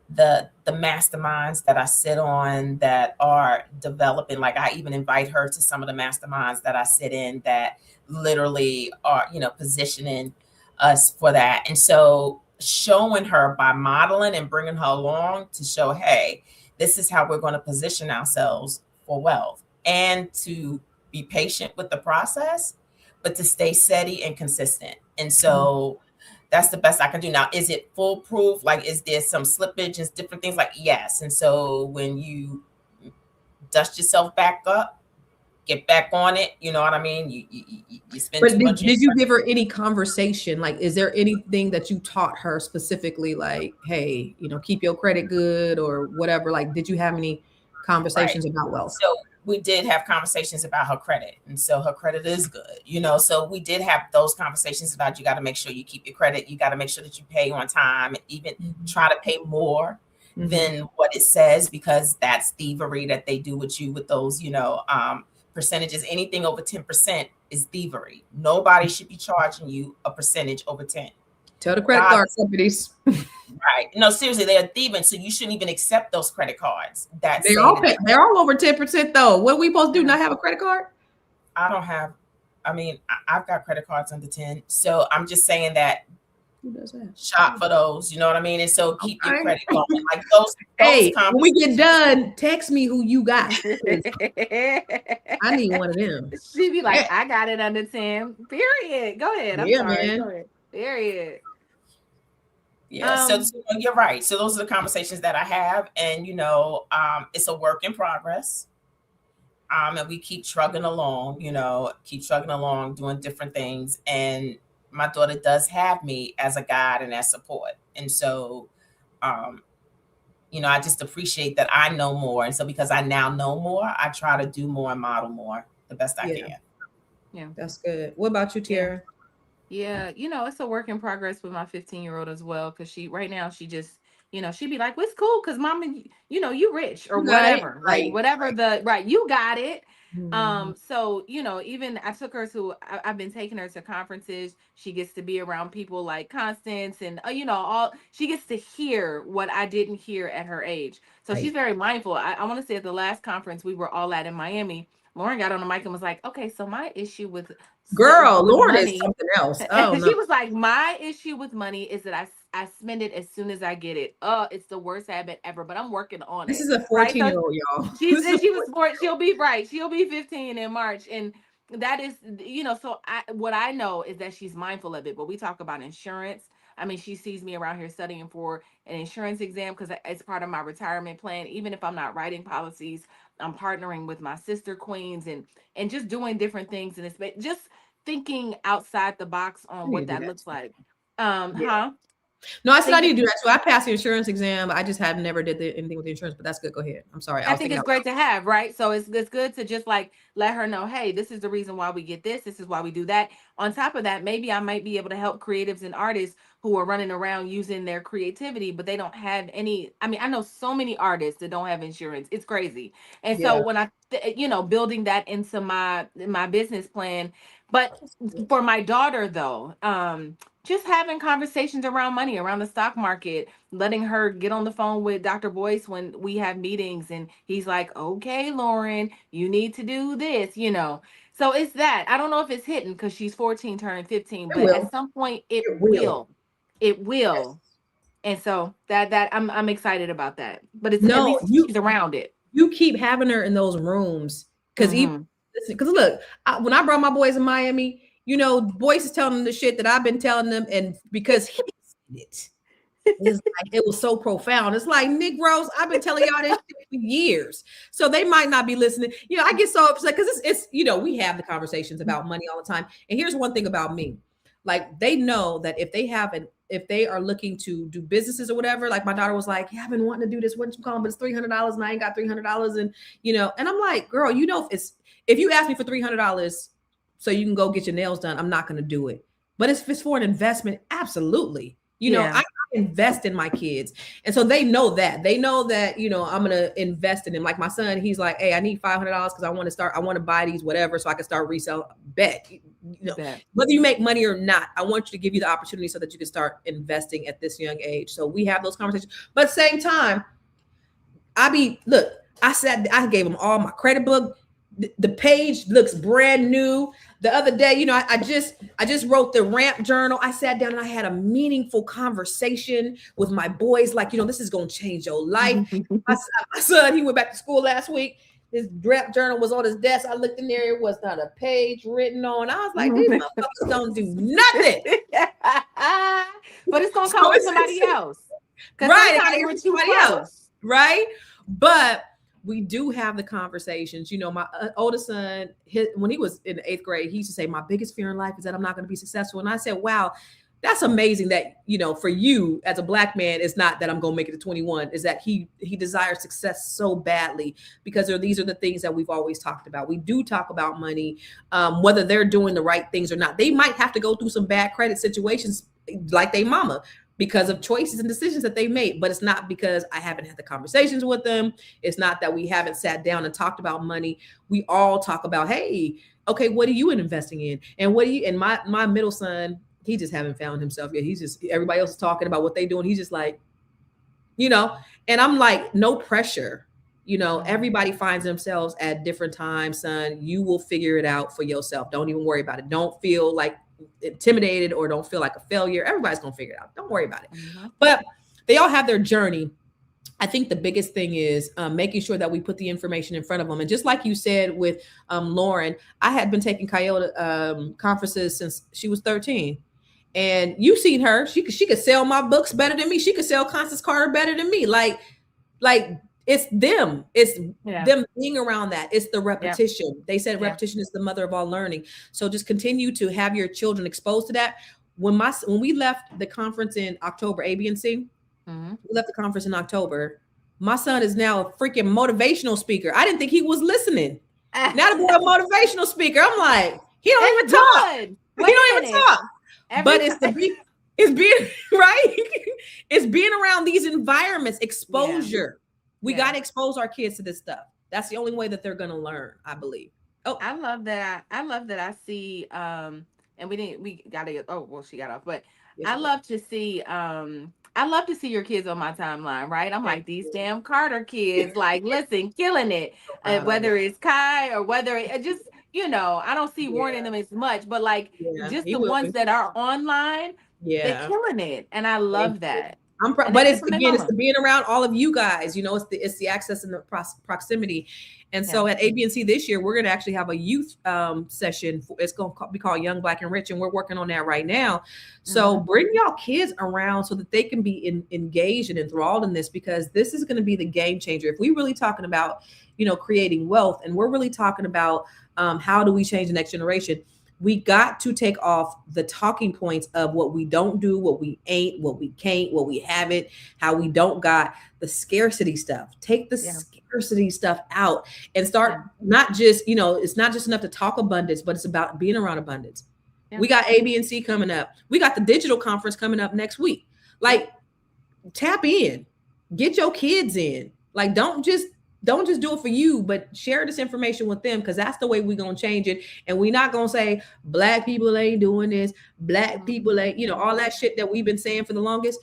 the masterminds that I sit on that are developing. Like I even invite her to some of the masterminds that I sit in that literally are, positioning us for that. And so showing her by modeling and bringing her along to show, hey, this is how we're going to position ourselves for wealth, and to be patient with the process, but to stay steady and consistent. And so that's the best I can do. Now, is it foolproof? Like, is there some slippages, different things? Like, yes. And so when you dust yourself back up, get back on it. You know what I mean? You spend But too much. did you give her any conversation? Like, is there anything that you taught her specifically? Like, hey, keep your credit good or whatever. Like, did you have any conversations about wealth? So we did have conversations about her credit. And so her credit is good, so we did have those conversations about, you got to make sure you keep your credit. You got to make sure that you pay on time, even try to pay more than what it says, because that's thievery that they do with you with those, percentages. Anything over 10% is thievery. Nobody should be charging you a percentage over 10. Tell the credit card companies. Right. No, seriously, they're thieving. So you shouldn't even accept those credit cards. They're all over 10% though. What are we supposed to do? Not have a credit card? I've got credit cards under 10. So I'm just saying that. Who does that? Shop for those, you know what I mean? And so keep your credit going. Like those hey, when we get done, text me who you got. I need one of them. She be like, I got it under 10. Period. Go ahead. I'm sorry. Man. Go ahead. Period. Yeah, so you're right. So those are the conversations that I have, and it's a work in progress. And we keep trugging along, doing different things. And my daughter does have me as a guide and as support. And so, I just appreciate that I know more. And so because I now know more, I try to do more and model more the best I can. Yeah, that's good. What about you, Tiara? Yeah, it's a work in progress with my 15-year-old as well. Cause she just, she'd be like, well, it's cool. Cause mama, you rich or whatever, like whatever you got it. So, even I took her to, I've been taking her to conferences. She gets to be around people like Constance and, she gets to hear what I didn't hear at her age. So she's very mindful. I want to say at the last conference we were all at in Miami, Lauren got on the mic and was like, okay, so my issue with Lauren money is something else. She was like, my issue with money is that I spend it as soon as I get it. it's the worst habit ever, but I'm working on it. This is a 14-year-old, y'all. She'll be 15 in March. And that is, so what I know is that she's mindful of it, but we talk about insurance. I mean, she sees me around here studying for an insurance exam because it's part of my retirement plan. Even if I'm not writing policies, I'm partnering with my sister queens and just doing different things. And it's just thinking outside the box on what that looks like. No, I said I need to do that too. I passed the insurance exam. I just have never did anything with the insurance, but that's good. Go ahead. I'm sorry. I think it's great to have, right? So it's good to just like let her know, hey, this is the reason why we get this. This is why we do that. On top of that, maybe I might be able to help creatives and artists who are running around using their creativity, but they don't have any. I mean, I know so many artists that don't have insurance. It's crazy. And so when I, building that into my business plan, but for my daughter though, just having conversations around money, around the stock market, letting her get on the phone with Dr. Boyce when we have meetings. And he's like, okay, Lauren, you need to do this, So it's that. I don't know if it's hitting because she's 14 turning 15, but at some point it will. It will. And so that I'm excited about that. But it's at least she's around it. You keep having her in those rooms because because look, when I brought my boys in Miami, Boyce is telling them the shit that I've been telling them, and because he said it was so profound. It's like, Negroes, I've been telling y'all this shit for years, so they might not be listening. I get so upset because it's we have the conversations about money all the time. And here's one thing about me, like they know that if they are looking to do businesses or whatever, like my daughter was like, yeah, I've been wanting to do this, what you call it, but it's $300 and I ain't got $300, and and I'm like, girl, if you ask me for $300 so you can go get your nails done, I'm not going to do it. But if it's for an investment, absolutely. I invest in my kids. And so they know that. They know that, I'm going to invest in them. Like my son, he's like, hey, I need $500 because I want to buy these, whatever, so I can start reselling. Bet. Whether you make money or not, I want you to give you the opportunity so that you can start investing at this young age. So we have those conversations. But at the same time, I gave them all my credit book. The page looks brand new. The other day, I just wrote the ramp journal. I sat down and I had a meaningful conversation with my boys. Like, this is going to change your life. My son, he went back to school last week. His ramp journal was on his desk. I looked in there. It was not a page written on. I was like, these motherfuckers don't do nothing. But it's going to come with somebody else. Right. Somebody else. Right. But we do have the conversations. You know, my oldest son, when he was in the 8th grade, he used to say, my biggest fear in life is that I'm not going to be successful. And I said, wow, that's amazing that, you know, for you as a Black man, it's not that I'm going to make it to 21, is that he desires success so badly, because these are the things that we've always talked about. We do talk about money, whether they're doing the right things or not. They might have to go through some bad credit situations like they mama, because of choices and decisions that they made. But it's not because I haven't had the conversations with them. It's not that we haven't sat down and talked about money. We all talk about, hey, okay, what are you investing in? And what do you, and my middle son, he just haven't found himself yet. He's just, everybody else is talking about what they doing. He's just like, you know, and I'm like, no pressure. You know, everybody finds themselves at different times, son. You will figure it out for yourself. Don't even worry about it. Don't feel like intimidated or don't feel like a failure. Everybody's going to figure it out. Don't worry about it. But they all have their journey. I think the biggest thing is making sure that we put the information in front of them. And just like you said with Lauren, I had been taking Coyote conferences since she was 13. And you've seen her. She could sell my books better than me. She could sell Constance Carter better than me. Like it's them. It's them being around that. It's the repetition. Yeah. They said repetition is the mother of all learning. So just continue to have your children exposed to that. When we left the conference in October, ABNC, we left the conference in October. My son is now a freaking motivational speaker. I didn't think he was listening. Now to be a motivational speaker, I'm like, he don't even talk. He don't even talk. But it's being right. It's being around these environments, exposure. We got to expose our kids to this stuff. That's the only way that they're going to learn, I believe. Oh, I love that. I love that. I see. And we got to get. Oh, well, she got off. But yes, I love to see. I love to see your kids on my timeline. Right. I'm like, these damn Carter kids. Like, listen, killing it. Whether it's Kai or whether it just. You know, I don't see Warren in them as much, but like just the ones that are online, they're killing it, and I love that. But it's the being around all of you guys. You know, it's the access and the proximity. And so at ABNC this year, we're going to actually have a youth session. It's going to be called Young, Black, and Rich, and we're working on that right now. So bring y'all kids around so that they can be engaged and enthralled in this, because this is going to be the game changer. If we're really talking about, you know, creating wealth, and we're really talking about how do we change the next generation, we got to take off the talking points of what we don't do, what we ain't, what we can't, what we haven't, how we don't got, the scarcity stuff. Take the scarcity stuff out and start not just, you know, it's not just enough to talk abundance, but it's about being around abundance. We got ABNC coming up. We got the digital conference coming up next week. Like, tap in, get your kids in. Like, don't just do it for you, but share this information with them, because that's the way we're going to change it. And we're not going to say Black people ain't doing this, Black people ain't, you know, all that shit that we've been saying for the longest.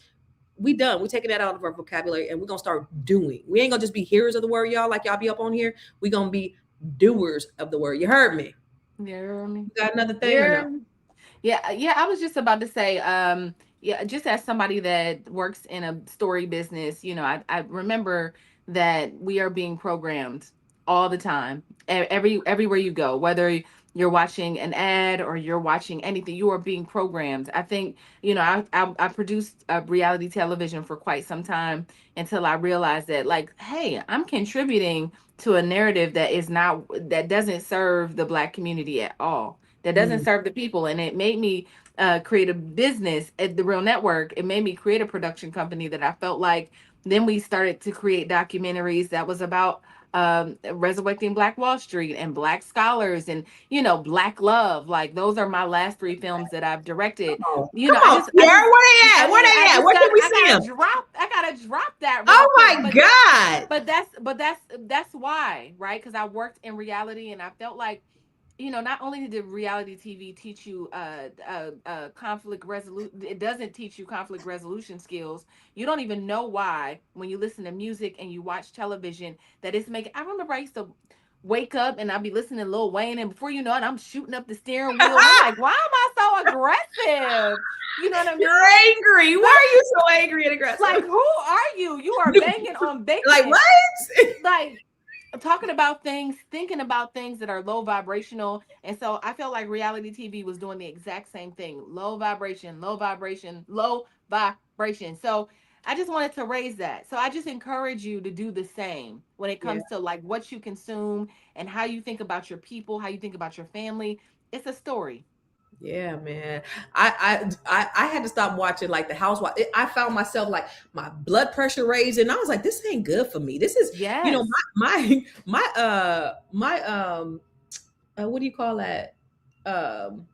We're taking that out of our vocabulary, and we're going to start doing. We ain't going to just be hearers of the word, y'all, like y'all be up on here. We're going to be doers of the word. You heard me? You heard me? You got another thing or no? Yeah. I was just about to say, just as somebody that works in a story business, you know, I remember that we are being programmed all the time, everywhere you go, whether you're watching an ad or you're watching anything, you are being programmed. I think, you know, I produced reality television for quite some time until I realized that, like, hey, I'm contributing to a narrative that doesn't serve the Black community at all, that doesn't serve the people. And it made me create a business at the Real Network. It made me create a production company that I felt like. Then we started to create documentaries that was about resurrecting Black Wall Street and Black scholars and, you know, Black love. Like, those are my last 3 films that I've directed. You know, where they at? Where they at? Where can we see them? I gotta drop that. Oh my God! But that's why, right? Because I worked in reality, and I felt like, you know, not only did reality TV teach you conflict resolution, it doesn't teach you conflict resolution skills. You don't even know why when you listen to music and you watch television that it's making. I remember I used to wake up and I'd be listening to Lil Wayne, and before you know it, I'm shooting up the steering wheel. I'm like, why am I so aggressive? You know what I mean? You're angry. Why are you so angry and aggressive? Like, who are you? You are banging on bacon. Like, what? Like, talking about things, thinking about things that are low vibrational. And so I felt like reality TV was doing the exact same thing. Low vibration, low vibration, low vibration. So I just wanted to raise that. So I just encourage you to do the same when it Yeah. comes to like what you consume and how you think about your people, how you think about your family. It's a story. Yeah, man. I had to stop watching like the housewife. I found myself like my blood pressure raising. I was like, this ain't good for me. This is, Yes. what do you call that? Um,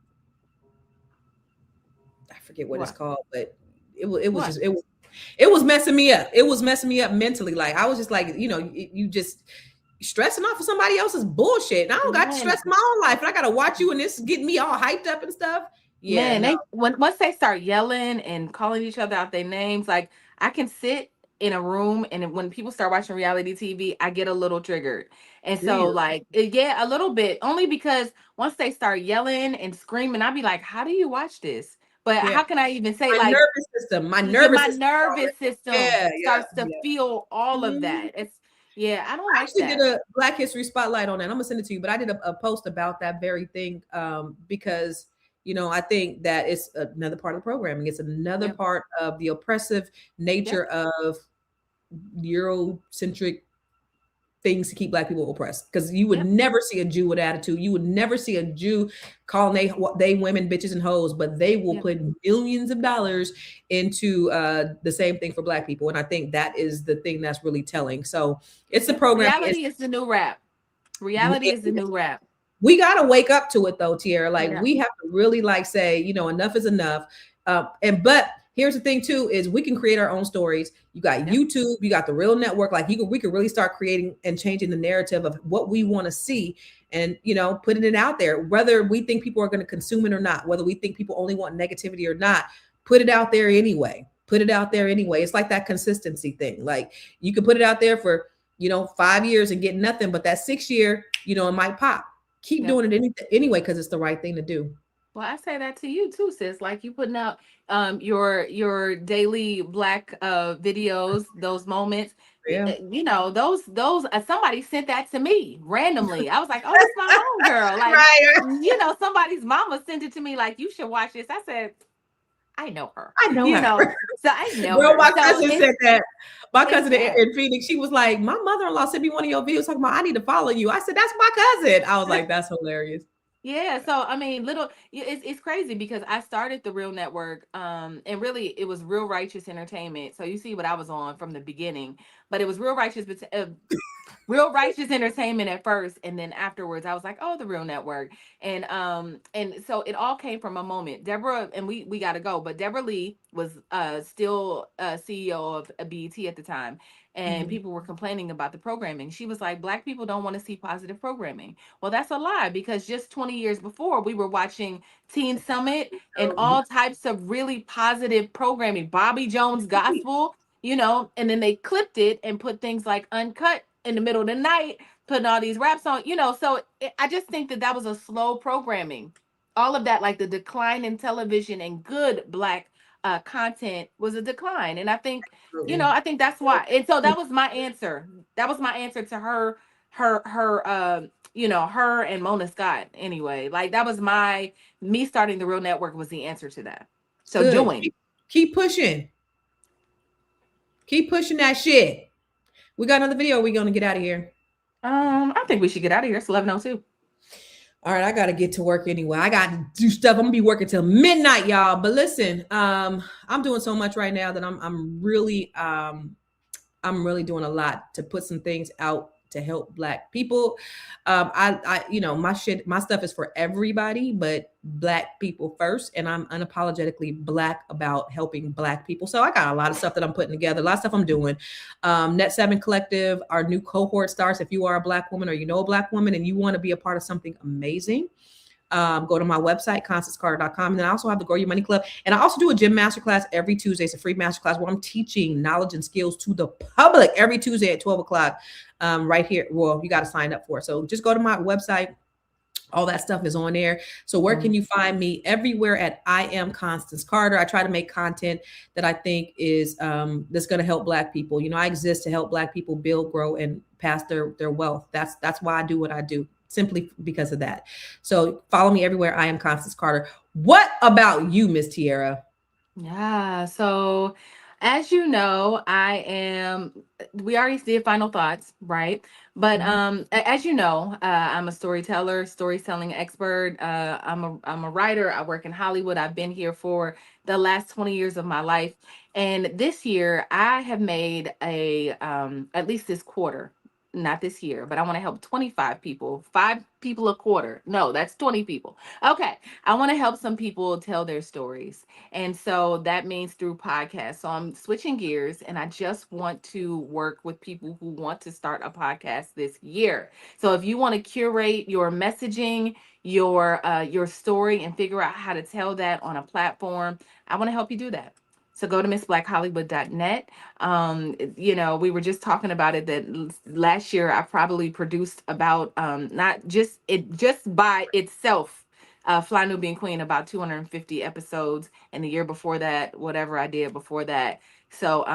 I forget what it's What? called, but it was What? just it was messing me up. It was messing me up mentally. Like I was just like, you just stressing off for somebody else's bullshit. And I don't got to Man, stress my own life. And I got to watch you and this getting me all hyped up and stuff. Yeah, man, no. they once they start yelling and calling each other out their names, like I can sit in a room and when people start watching reality TV, I get a little triggered. And Do so you? like yeah, a little bit, only because once they start yelling and screaming, I'd be like, how do you watch this? But Yeah. how can I even say My like nervous system. My nervous my system. nervous system Yeah, yeah, starts to yeah. feel all of Mhm. that. It's yeah, I don't I like actually did that. a Black History Spotlight on that. I'm gonna send it to you, but I did a post about that very thing because I think that it's another part of the programming. It's another Yep. part of the oppressive Yep. nature of Eurocentric things to keep Black people oppressed. Because you would Yep. never see a Jew with attitude. You would never see a Jew calling they women bitches and hoes, but they will Yep. put millions of dollars into the same thing for Black people. And I think that is the thing that's really telling. So it's the Yep. programming. Reality is the new rap. Reality is the new rap. We got to wake up to it though, Tierra. Like Yeah. we have to really like say, enough is enough. But here's the thing too, is we can create our own stories. You got Yep. YouTube, you got the Real Network. Like we could really start creating and changing the narrative of what we want to see and, putting it out there, whether we think people are going to consume it or not, whether we think people only want negativity or not, put it out there anyway. Put it out there anyway. It's like that consistency thing. Like you can put it out there for, 5 years and get nothing, but that 6 year, it might pop. Keep Yep. doing it anyway because it's the right thing to do. Well, I say that to you too, sis. Like you putting out your daily black videos, those moments. Yeah. Those somebody sent that to me randomly. I was like, oh, it's my homegirl. Like, Right. somebody's mama sent it to me, like, you should watch this. I said, I know her. I know her. So I know Girl, her. my So cousin said that. My it's cousin that. in Phoenix, she was like, my mother-in-law sent me one of your videos talking about I need to follow you. I said, that's my cousin. I was like, that's hilarious. Yeah, so I mean, it's crazy because I started the Real Network, and really it was Real Righteous Entertainment. So you see what I was on from the beginning, but it was Real Righteous Entertainment at first, and then afterwards I was like, oh, the Real Network, and so it all came from a moment. Deborah and we got to go, but Deborah Lee was still CEO of BET at the time, and Mhm. people were complaining about the programming. She was like, Black people don't want to see positive programming. Well, that's a lie because just 20 years before, we were watching Teen Summit and all types of really positive programming, Bobby Jones Gospel, and then they clipped it and put things like Uncut in the middle of the night, putting all these raps on, So I just think that was a slow programming. All of that, like the decline in television and good Black content was a decline. And I think, Absolutely. I think that's why. And so that was my answer. That was my answer to her and Mona Scott anyway. Like that was me starting the Real Network was the answer to that. So Good. doing. Keep pushing. Keep pushing that shit. We got another video. We're gonna get out of here. I think we should get out of here. It's 11:02. All right, I gotta get to work anyway. I got to do stuff. I'm gonna be working till midnight, y'all. But listen, I'm doing so much right now that I'm really doing a lot to put some things out to help Black people. My stuff is for everybody, but Black people first. And I'm unapologetically Black about helping Black people. So I got a lot of stuff that I'm putting together, a lot of stuff I'm doing. Net 7 Collective, our new cohort starts. If you are a Black woman or you know a Black woman and you want to be a part of something amazing, go to my website, ConstanceCarter.com. And then I also have the Grow Your Money Club. And I also do a gym masterclass every Tuesday. It's a free masterclass where I'm teaching knowledge and skills to the public every Tuesday at 12 o'clock right here. Well, you got to sign up for it. So just go to my website. All that stuff is on there. So where can you find me? Everywhere at I Am Constance Carter. I try to make content that I think is that's going to help Black people. I exist to help Black people build, grow, and pass their wealth. That's why I do what I do. Simply because of that. So follow me everywhere. I Am Constance Carter. What about you, Miss Tierra? Yeah. So As you know, we already did final thoughts, right? But as you know, I'm a storytelling expert. I'm a writer. I work in Hollywood. I've been here for the last 20 years of my life. And this year I have made at least this quarter, not this year, but I want to help 25 people, 5 people a quarter. No, that's 20 people. Okay. I want to help some people tell their stories. And so that means through podcasts. So I'm switching gears and I just want to work with people who want to start a podcast this year. So if you want to curate your messaging, your story and figure out how to tell that on a platform, I want to help you do that. So go to missblackhollywood.net. We were just talking about it that last year I probably produced about not just it just by itself Fly Nubian Queen about 250 episodes, and the year before that, whatever I did before that. So,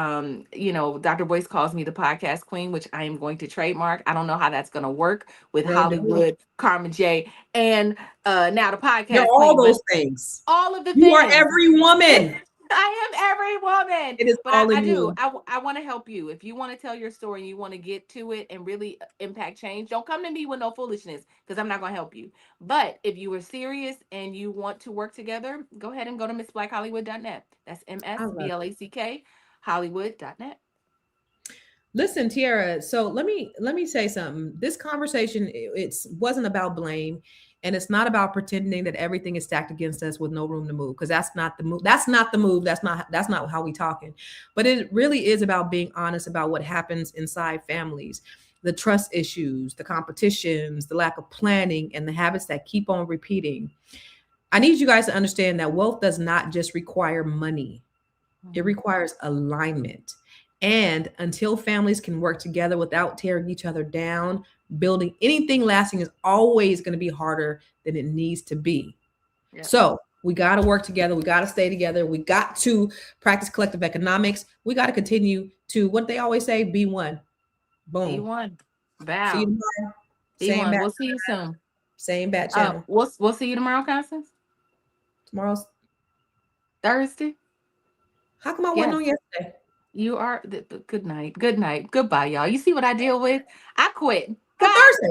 Dr. Boyce calls me the podcast queen, which I am going to trademark. I don't know how that's going to work with Girl, Hollywood, Carmen J, and now the you're podcast all queen. those things. All of the You things. are every woman. I am every woman. It is But all I in do. you. I want to help you. If you want to tell your story and you want to get to it and really impact change, don't come to me with no foolishness because I'm not going to help you. But if you are serious and you want to work together, go ahead and go to missblackhollywood.net. That's I love it. MSBLACK Hollywood.net. Listen, Tiara, so let me say something. This conversation, it wasn't about blame, and it's not about pretending that everything is stacked against us with no room to move, because that's not the move. That's not the move. That's not how we talking. But it really is about being honest about what happens inside families, the trust issues, the competitions, the lack of planning, and the habits that keep on repeating. I need you guys to understand that wealth does not just require money. It requires alignment. And until families can work together without tearing each other down, building anything lasting is always going to be harder than it needs to be. Yeah. So we got to work together. We got to stay together. We got to practice collective economics. We got to continue to, what they always say, be one. Boom. E1. See Bow. you tomorrow. Same E1. bat, We'll see you soon. same bat channel. We'll see you tomorrow, Constance. Tomorrow's Thursday. how come I wasn't on yesterday? You are good night. Good night. Goodbye, y'all. You see what I deal with? I quit. On Thursday.